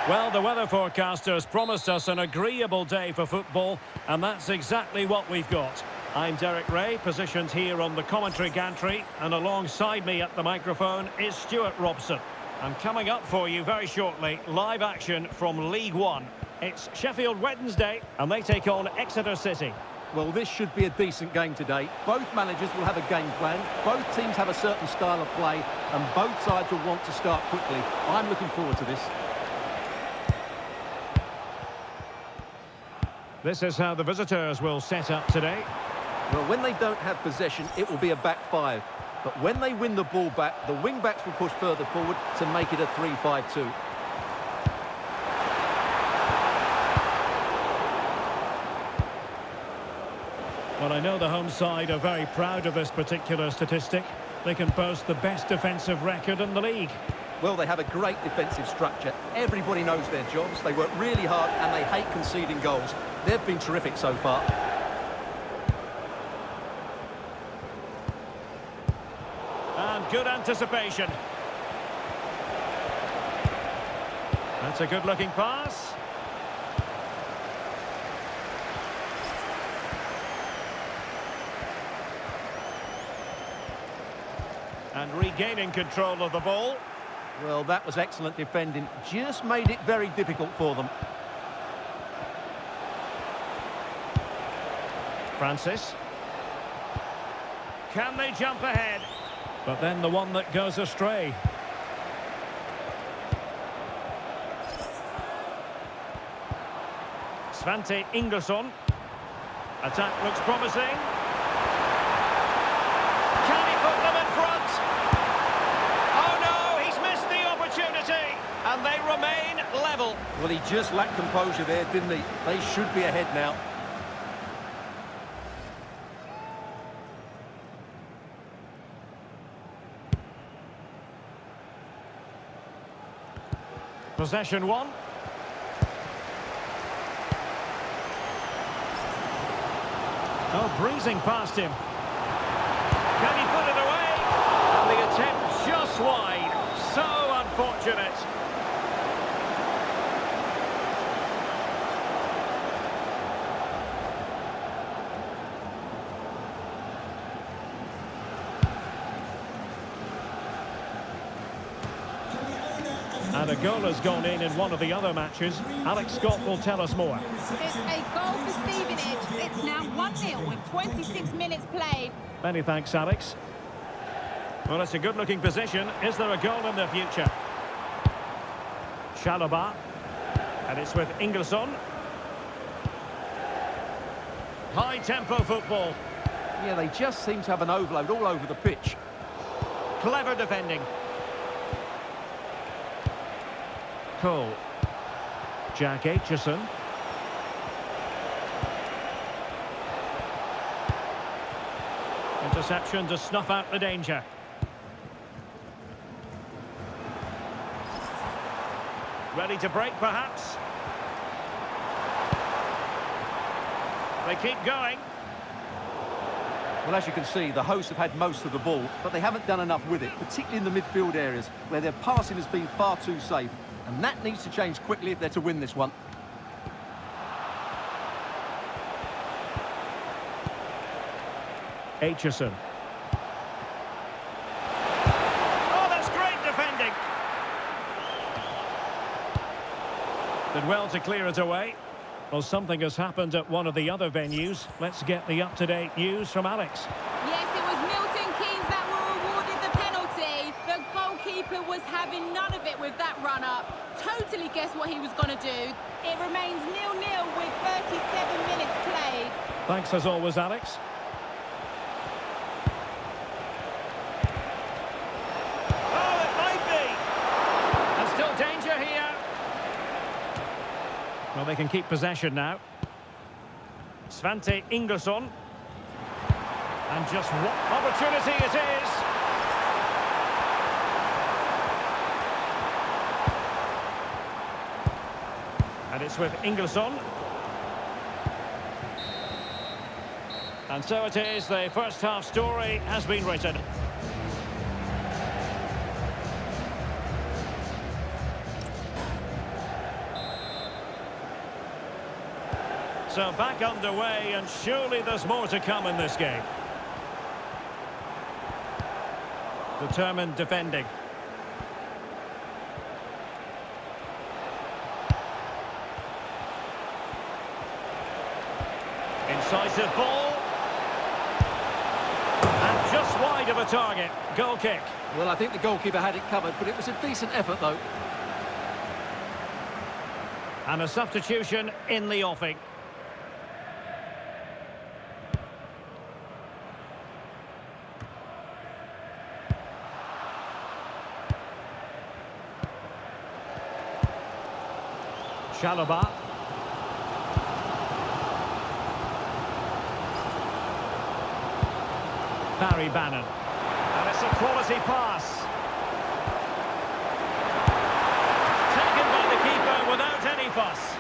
Well, the weather forecasters promised us an agreeable day for football, and that's exactly what we've got. I'm Derek Ray, positioned here on the commentary gantry, and alongside me at the microphone is Stuart Robson. And coming up for you very shortly, live action from League One. It's Sheffield Wednesday, and they take on Exeter City. Well, this should be a decent game today. Both managers will have a game plan. Both teams have a certain style of play, and both sides will want to start quickly. I'm looking forward to this. This is how the visitors will set up today. Well, when they don't have possession, it will be a back five. But when they win the ball back, the wing-backs will push further forward to make it a 3-5-2. Well, I know the home side are very proud of this particular statistic. They can boast the best defensive record in the league. Well, they have a great defensive structure. Everybody knows their jobs. They work really hard and they hate conceding goals. They've been terrific so far. And good anticipation. That's a good-looking pass. And regaining control of the ball. Well, that was excellent defending. Just made it very difficult for them. Francis. Can they jump ahead? But then the one that goes astray. Svante Ingesson. Attack looks promising. Can he put them in front? Oh no, he's missed the opportunity. And they remain level. Well, he just lacked composure there, didn't he? They should be ahead now. Possession one. Oh, breezing past him. Can he put it away? And the attempt just wide. So unfortunate. And a goal has gone in one of the other matches. Alex Scott will tell us more. It's a goal for Stevenage. It's now 1-0 with 26 minutes played. Many thanks, Alex. Well, it's a good-looking position. Is there a goal in the future? Chalobah. And it's with Ingesson. High-tempo football. Yeah, they just seem to have an overload all over the pitch. Clever defending. Cole. Jack Aitchison. Interception to snuff out the danger. Ready to break, perhaps. They keep going. Well, as you can see, the hosts have had most of the ball, but they haven't done enough with it, particularly in the midfield areas, where their passing has been far too safe. And that needs to change quickly if they're to win this one. Aitchison. Oh, that's great defending. Did well to clear it away. Well, something has happened at one of the other venues. Let's get the up-to-date news from Alex. Yes, it was Milton Keynes that were awarded the penalty. The goalkeeper was having none of it with that run-up. Totally guessed what he was going to do. It remains 0-0 with 37 minutes played. Thanks as always, Alex. Oh, it might be. There's still danger here. Well, they can keep possession now. Svante Ingesson. And just what opportunity it is. And it's with Ingesson. And so it is, the first half story has been written. So back underway, and surely there's more to come in this game. Determined defending. Incisive ball. And just wide of a target. Goal kick. Well, I think the goalkeeper had it covered, but it was a decent effort, though. And a substitution in the offing. Chalobah. Barry Bannon. And it's a quality pass. Taken by the keeper without any fuss.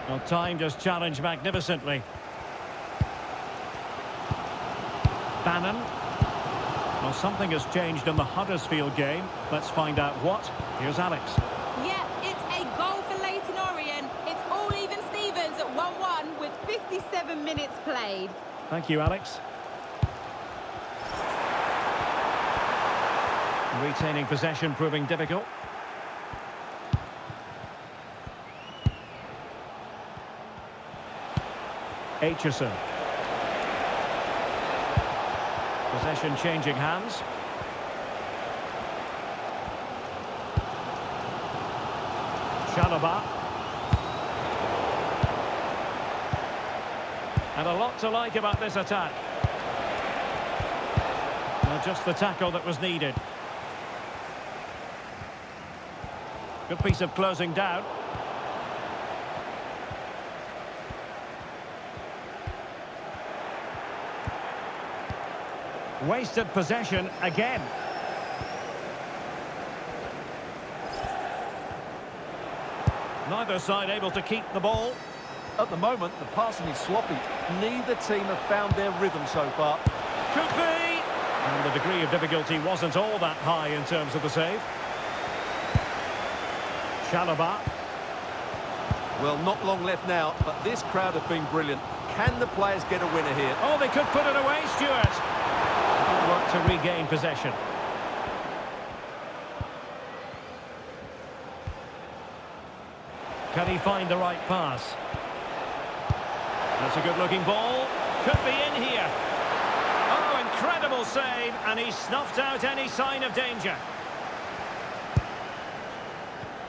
Well, timed his challenge magnificently. Bannon. Well, something has changed in the Huddersfield game. Let's find out what. Here's Alex. Yeah, it's a goal for Leyton Orient. It's all even Stevens at 1-1 with 57 minutes played. Thank you, Alex. Retaining possession proving difficult. Aitchison. Possession changing hands. Chalobah. And a lot to like about this attack. Well, just the tackle that was needed. Good piece of closing down. Wasted possession again. Neither side able to keep the ball. At the moment, the passing is sloppy. Neither team have found their rhythm so far. Could be! And the degree of difficulty wasn't all that high in terms of the save. Chalobah. Well, not long left now, but this crowd have been brilliant. Can the players get a winner here? Oh, they could put it away, Stuart. Good work to regain possession. Can he find the right pass? That's a good-looking ball. Could be in here. Oh, incredible save, and he snuffed out any sign of danger.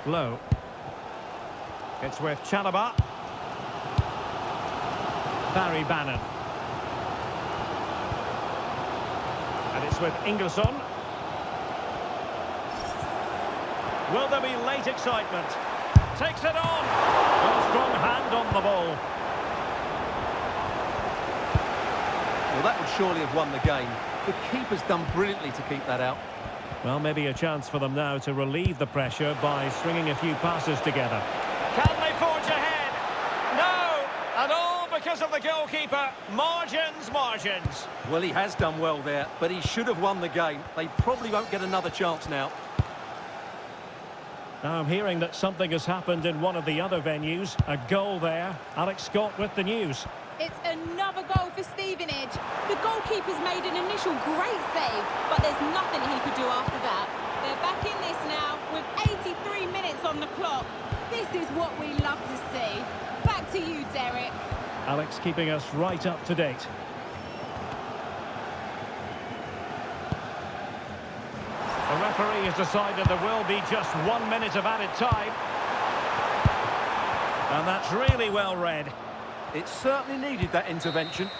Low. It's with Chalobah. Barry Bannon. And it's with Ingerson. Will there be late excitement? Takes it on. A strong hand on the ball. Well, that would surely have won the game. The keeper's done brilliantly to keep that out. Well, maybe a chance for them now to relieve the pressure by stringing a few passes together. Can they forge ahead? No! And all because of the goalkeeper. Margins, margins. Well, he has done well there, but he should have won the game. They probably won't get another chance now. Now I'm hearing that something has happened in one of the other venues. A goal there. Alex Scott with the news. It's another goal for Stevenage. The goalkeeper's made an initial great save, but there's nothing he could do after that. They're back in this now with 83 minutes on the clock. This is what we love to see. Back to you, Derek. Alex keeping us right up to date. The referee has decided there will be just 1 minute of added time. And that's really well read. It certainly needed that intervention.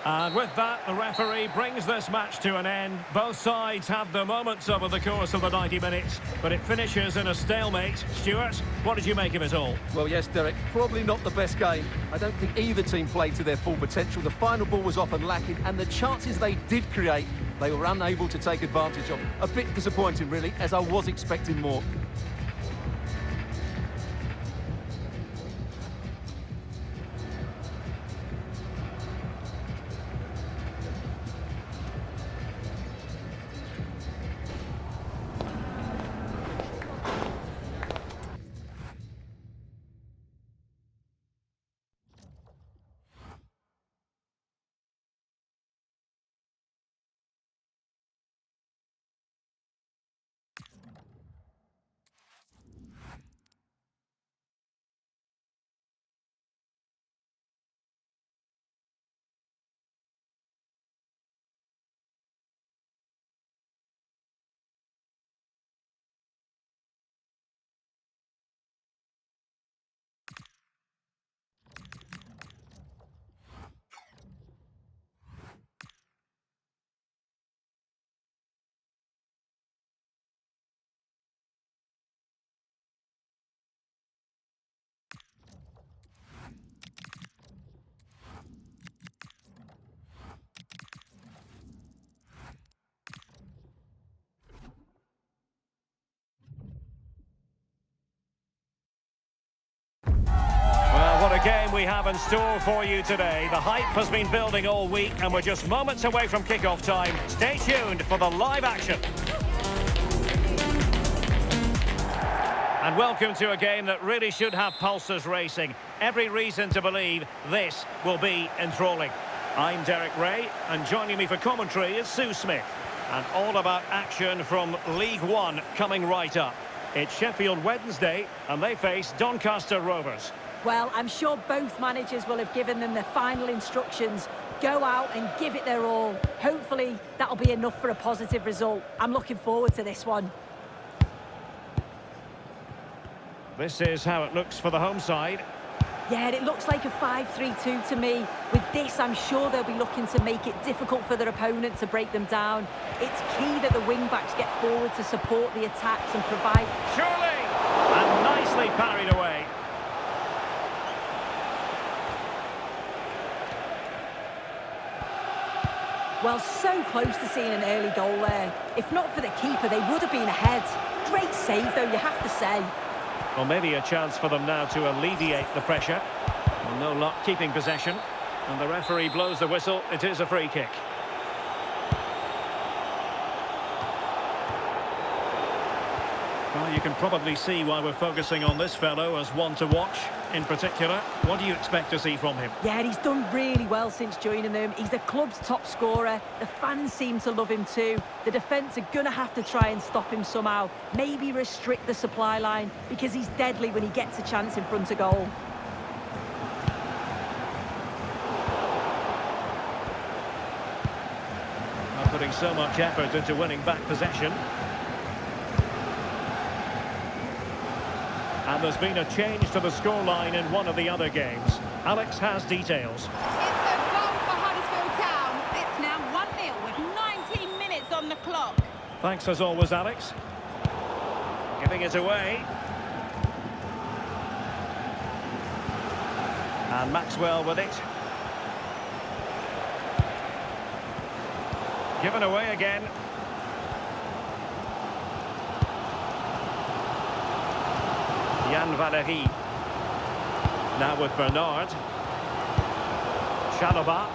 And with that, the referee brings this match to an end. Both sides have their moments over the course of the 90 minutes, but it finishes in a stalemate. Stuart, what did you make of it all? Well, yes, Derek, probably not the best game. I don't think either team played to their full potential. The final ball was often lacking, and the chances they did create, they were unable to take advantage of. A bit disappointing, really, as I was expecting more. have in store for you today. The hype has been building all week and we're just moments away from kick-off time. Stay tuned for the live action. And welcome to a game that really should have pulses racing. Every reason to believe this will be enthralling. I'm Derek Ray, and joining me for commentary is Sue Smith. And all about action from League One coming right up. It's Sheffield Wednesday, and they face Doncaster Rovers. Well, I'm sure both managers will have given them the final instructions. Go out and give it their all. Hopefully, that'll be enough for a positive result. I'm looking forward to this one. This is how it looks for the home side. Yeah, it looks like a 5-3-2 to me. With this, I'm sure they'll be looking to make it difficult for their opponent to break them down. It's key that the wing-backs get forward to support the attacks and provide... Surely! And nicely parried away. Well, so close to seeing an early goal there. If not for the keeper, they would have been ahead. Great save, though, you have to say. Well, maybe a chance for them now to alleviate the pressure. Well, no luck keeping possession. And the referee blows the whistle. It is a free kick. Well, you can probably see why we're focusing on this fellow as one to watch. In particular, what do you expect to see from him? Yeah, he's done really well since joining them. He's the club's top scorer. The fans seem to love him too. The defence are going to have to try and stop him somehow. Maybe restrict the supply line, because he's deadly when he gets a chance in front of goal. Not putting so much effort into winning back possession. And there's been a change to the scoreline in one of the other games. Alex has details. It's a goal for Huddersfield Town. It's now 1-0 with 19 minutes on the clock. Thanks as always, Alex. Giving it away. And Maxwell with it. Given away again. Yann Valery. Now with Bernard. Chalobah.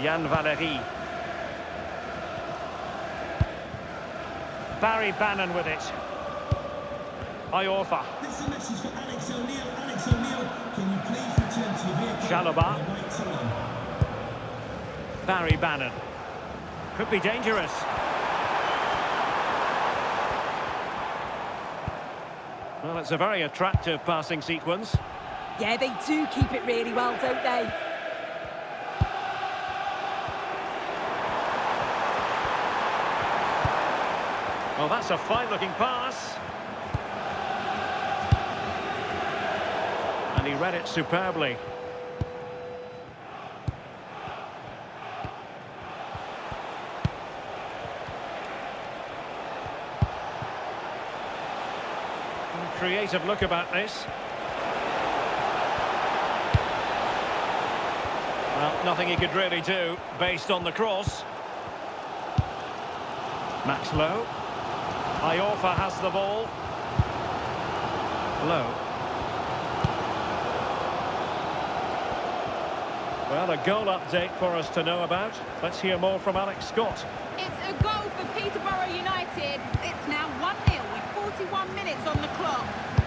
Yann Valery. Barry Bannon with it. Iorfa. This is a message for Alex O'Neill. Alex O'Neill, can you please return to your vehicle? Chalobah. and wait till then? Barry Bannon. Could be dangerous. Well, it's a very attractive passing sequence. Yeah, they do keep it really well, don't they? Well, that's a fine-looking pass. And he read it superbly. Creative look about this. Well, nothing he could really do based on the cross. Max Lowe. Iorfa has the ball. Lowe. Well, a goal update for us to know about. Let's hear more from Alex Scott. It's a goal for Peterborough United. It's now 1-0 with 41 minutes on the clock.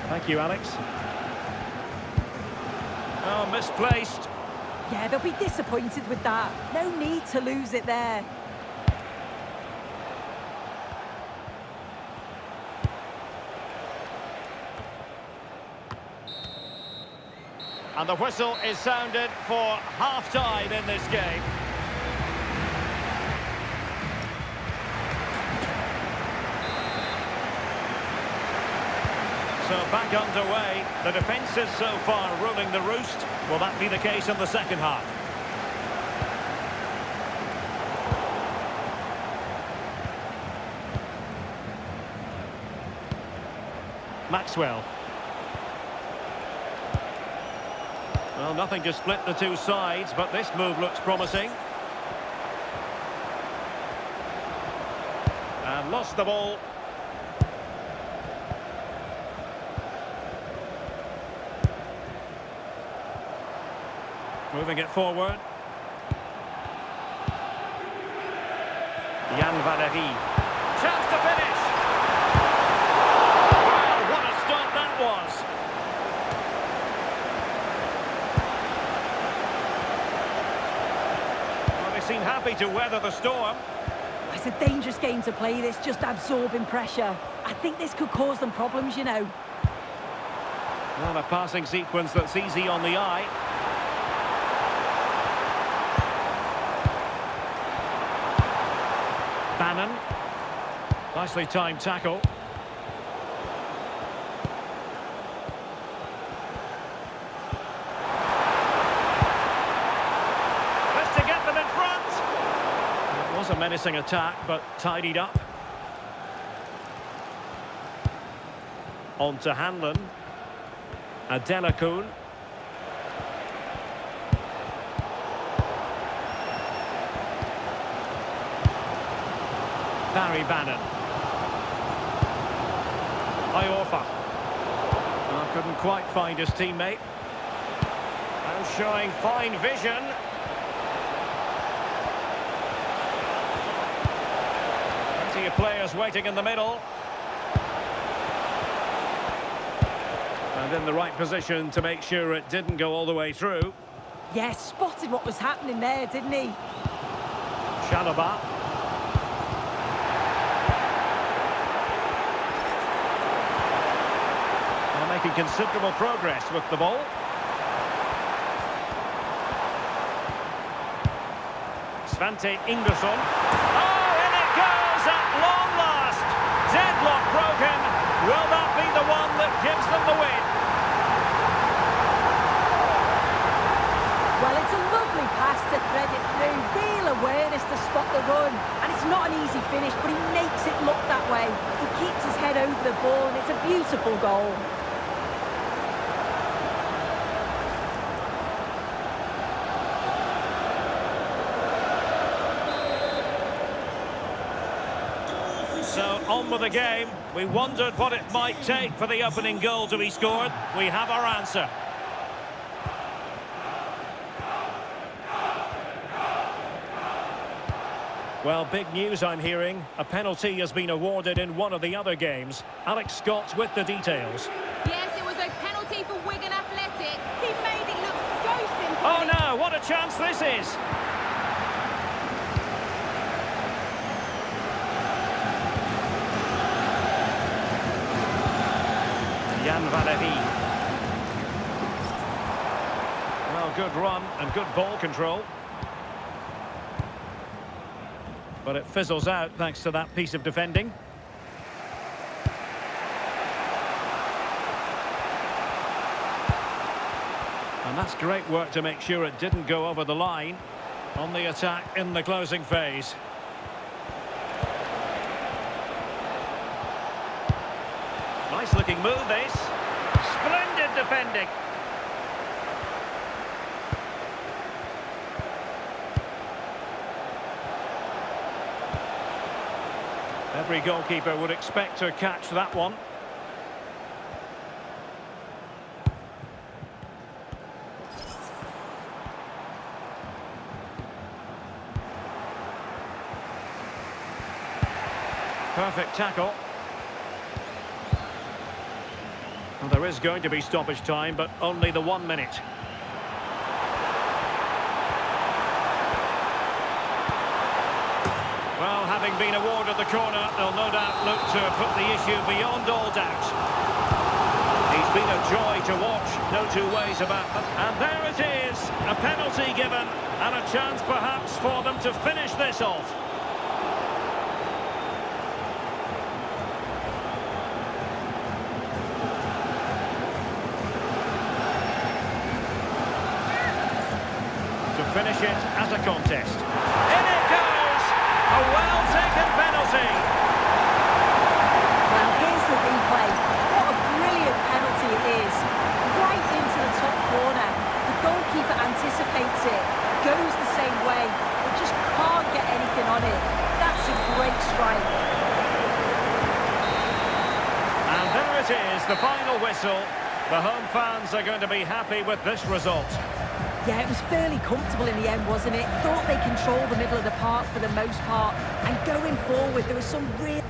Thank you, Alex. Oh, misplaced. Yeah, they'll be disappointed with that. No need to lose it there. And the whistle is sounded for half-time in this game. So back underway. The defence is so far ruling the roost. Will that be the case in the second half? Maxwell. Well, nothing to split the two sides, but this move looks promising. And And lost the ball. Moving it forward. Jan Valery. Chance to finish. Wow, what a start that was. Well, they seem happy to weather the storm. It's a dangerous game to play this, just absorbing pressure. I think this could cause them problems, you know. Well, a passing sequence that's easy on the eye. Bannon. Nicely timed tackle. Let's to get them in front. It was a menacing attack, but tidied up. On to Hanlon. Adelakun. Barry Bannon. Iorfa. Well, couldn't quite find his teammate. And showing fine vision. Plenty of players waiting in the middle. And in the right position to make sure it didn't go all the way through. Yes, spotted what was happening there, didn't he? Chalobah. Making considerable progress with the ball. Svante Ingersson. Oh, in it goes at long last. Deadlock broken. Will that be the one that gives them the win? Well, it's a lovely pass to thread it through. Real awareness to spot the run. And it's not an easy finish, but he makes it look that way. He keeps his head over the ball, and it's a beautiful goal. So, on with the game. We wondered what it might take for the opening goal to be scored. We have our answer. Well, big news I'm hearing. A penalty has been awarded in one of the other games. Alex Scott with the details. Yes, it was a penalty for Wigan Athletic. He made it look so simple. Oh no, what a chance this is! Jan Valery. Well, good run and good ball control. But it fizzles out thanks to that piece of defending. And that's great work to make sure it didn't go over the line on the attack in the closing phase. Nice looking move this. Splendid defending. Every goalkeeper would expect to catch that one. Perfect tackle. Well, there is going to be stoppage time, but only the 1 minute. Well, having been awarded the corner, they'll no doubt look to put the issue beyond all doubt. He's been a joy to watch, no two ways about that. And there it is, a penalty given, and a chance perhaps for them to finish this off. Finish it as a contest. In it goes! A well-taken penalty. Well, here's the replay. What a brilliant penalty it is. Right into the top corner. The goalkeeper anticipates it, goes the same way, but just can't get anything on it. That's a great strike. it is, the final whistle. The home fans are going to be happy with this result. Yeah, it was fairly comfortable in the end, wasn't it? Thought they controlled the middle of the park for the most part. And going forward, there was some real...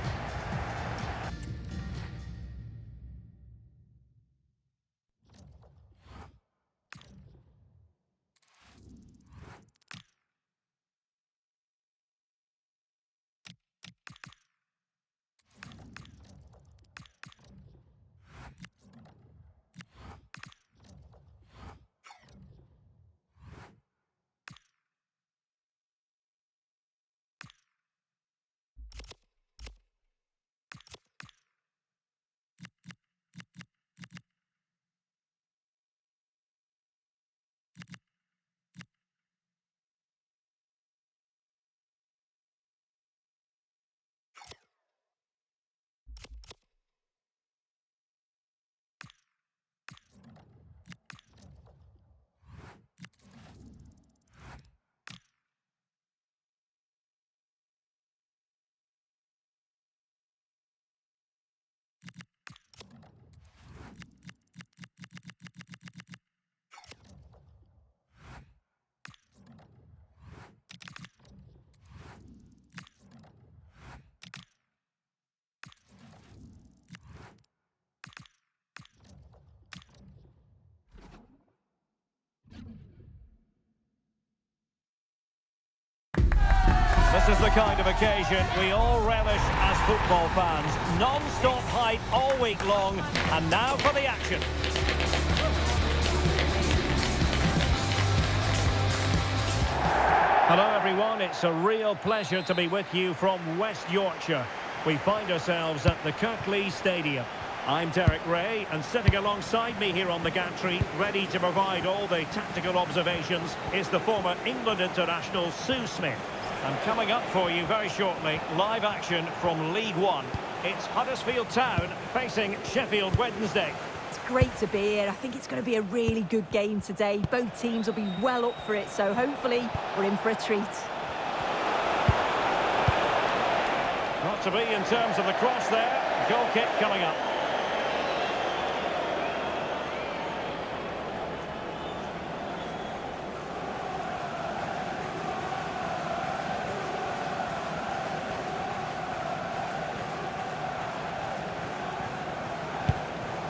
This is the kind of occasion we all relish as football fans. Non-stop hype all week long, and now for the action. Hello everyone, it's a real pleasure to be with you from West Yorkshire. We find ourselves at the Kirklees Stadium. I'm Derek Ray, and sitting alongside me here on the gantry, ready to provide all the tactical observations, is the former England international Sue Smith. And coming up for you very shortly, live action from League One. It's Huddersfield Town facing Sheffield Wednesday. It's great to be here. I think it's going to be a really good game today. Both teams will be well up for it, so hopefully we're in for a treat. Not to be in terms of the cross there. Goal kick coming up.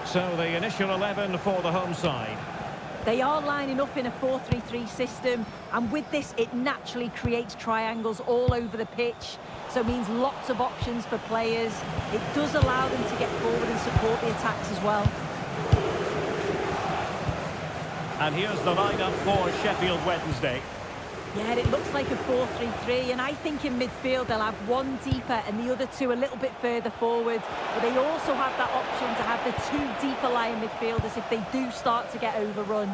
So the initial 11 for the home side. They are lining up in a 4-3-3 system, and with this it naturally creates triangles all over the pitch, so it means lots of options for players. It does allow them to get forward and support the attacks as well. And here's the lineup for Sheffield Wednesday. Yeah, it looks like a 4-3-3, and I think in midfield they'll have one deeper and the other two a little bit further forward. But they also have that option to have the two deeper lying midfielders if they do start to get overrun.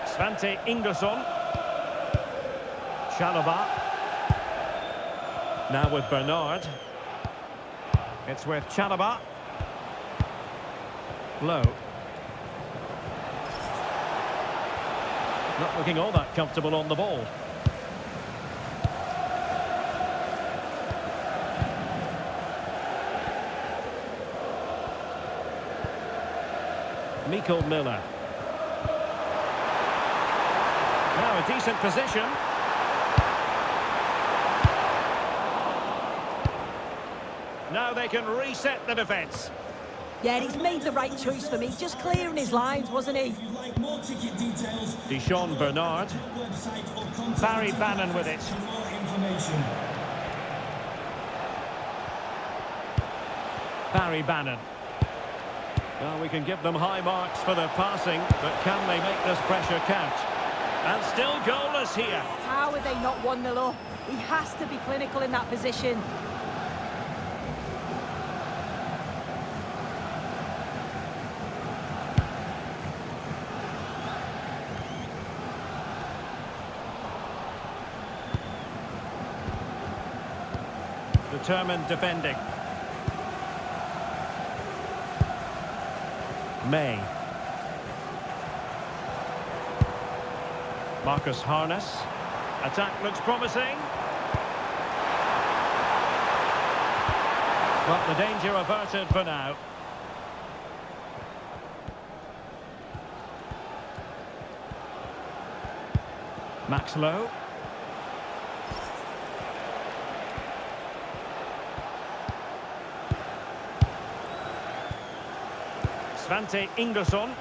Svante Ingersson. Chalobah. Now with Bernard. It's with Chalobah. Low. Not looking all that comfortable on the ball. Miko Miller. Now a decent position. Now they can reset the defence. Yeah, he's made the right choice for me. Just clearing his lines, wasn't he? Dijon Bernard. Barry Bannon with it. Barry Bannon. Well, we can give them high marks for their passing, but can they make this pressure count? And still goalless here. How are they not 1-0 up? He has to be clinical in that position. Determined defending. May. Marcus Harness. Attack looks promising. Well, the danger averted for now. Max Lowe. Svante Ingersson.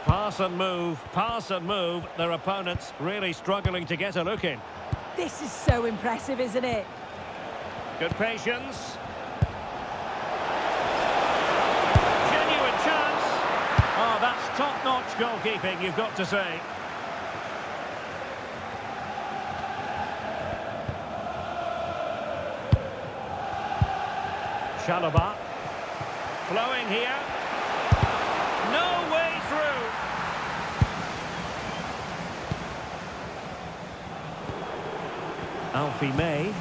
Pass and move. Their opponents really struggling to get a look in. This is so impressive, isn't it? Good patience. Genuine chance. Oh, that's top-notch goalkeeping, you've got to say. Chalobah. Flowing here. No way through. Alfie May.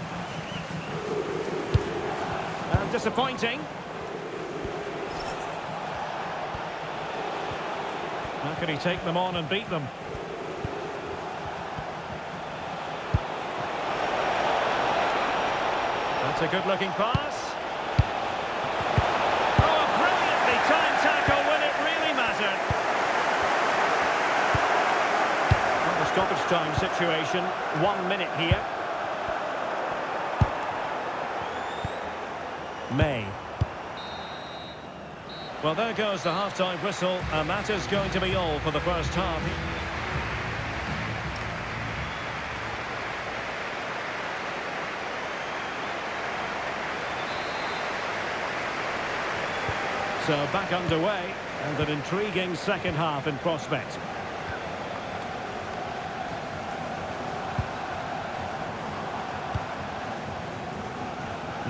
Disappointing. How can he take them on and beat them? That's a good-looking pass. Oh, a brilliantly timed tackle when it really mattered. Well, the stoppage time situation, 1 minute here. May. Well, there goes the half-time whistle, and that is going to be all for the first half. So back underway, and an intriguing second half in prospect.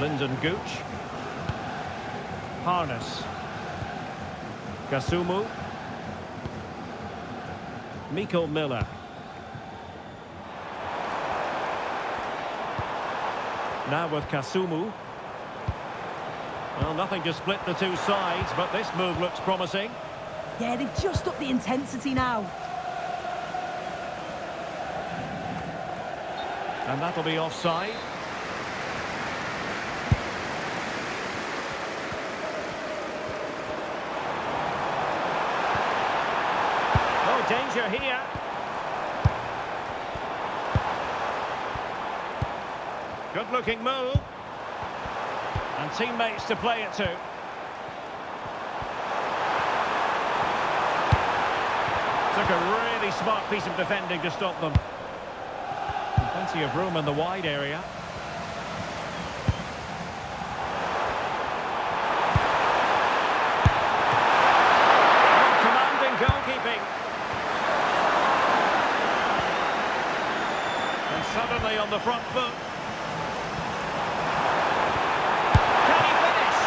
Lyndon Gooch. Harness. Kasumu. Miko Miller. Now with Kasumu. Well, nothing to split the two sides, but this move looks promising. Yeah, they've just upped the intensity now. And that'll be offside. Danger here. Good looking move. And teammates to play it to. Took a really smart piece of defending to stop them. And plenty of room in the wide area. Commanding goalkeeping. Suddenly on the front foot. Can he finish?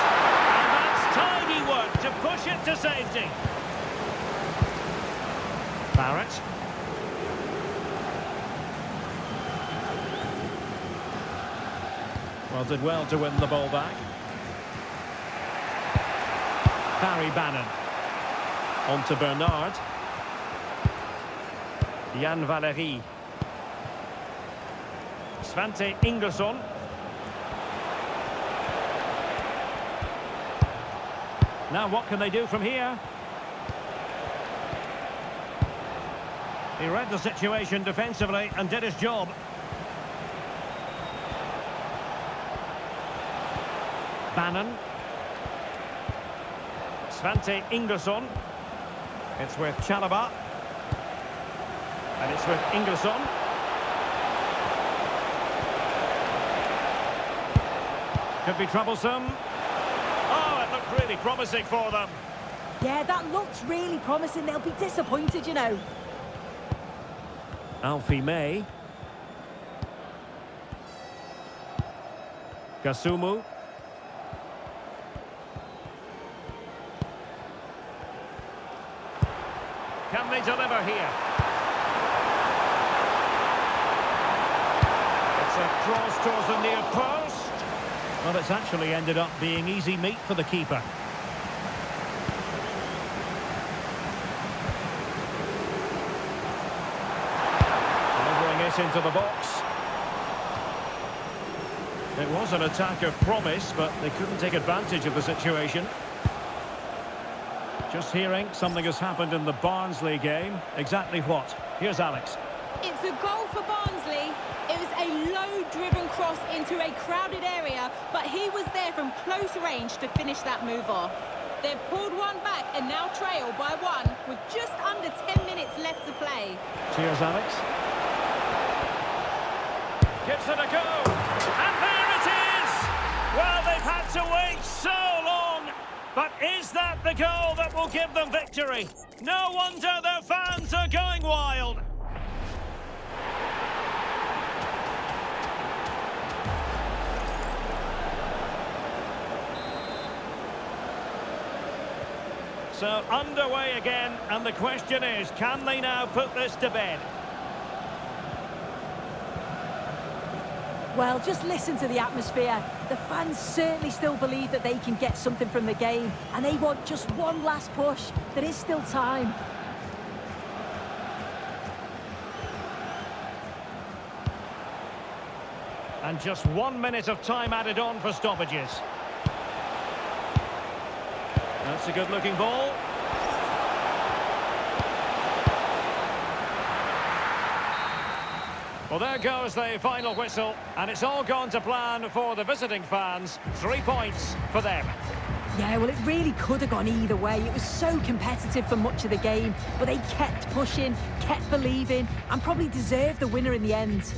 And that's tidy work to push it to safety. Barrett. Well, did well to win the ball back. Barry Bannon. On to Bernard. Jan Valery. Svante Ingersson. Now what can they do from here? He read the situation defensively and did his job. Bannon. Svante Ingersson. It's with Chalobah. And it's with Ingersson. Could be troublesome. Oh, it looked really promising for them. Yeah, that looked really promising. They'll be disappointed, you know. Alfie May. Kasumu. Can they deliver here? It's a cross towards the near post. Well, it's actually ended up being easy meat for the keeper. Delivering it into the box. It was an attack of promise, but they couldn't take advantage of the situation. Just hearing something has happened in the Barnsley game. Exactly what? Here's Alex. It's a goal for Barnsley. It was a low-driven cross into a crowded area, but he was there from close range to finish that move off. They've pulled one back and now trail by one with just under 10 minutes left to play. Cheers, Alex. Gives it a go. And there it is! Well, they've had to wait so long. But is that the goal that will give them victory? No wonder their fans are going wild. So underway again, and the question is, can they now put this to bed? Well, just listen to the atmosphere. The fans certainly still believe that they can get something from the game, and they want just one last push. There is still time. And just 1 minute of time added on for stoppages. That's a good-looking ball. Well, there goes the final whistle, and it's all gone to plan for the visiting fans. 3 points for them. Yeah, well, it really could have gone either way. It was so competitive for much of the game, but they kept pushing, kept believing, and probably deserved the winner in the end.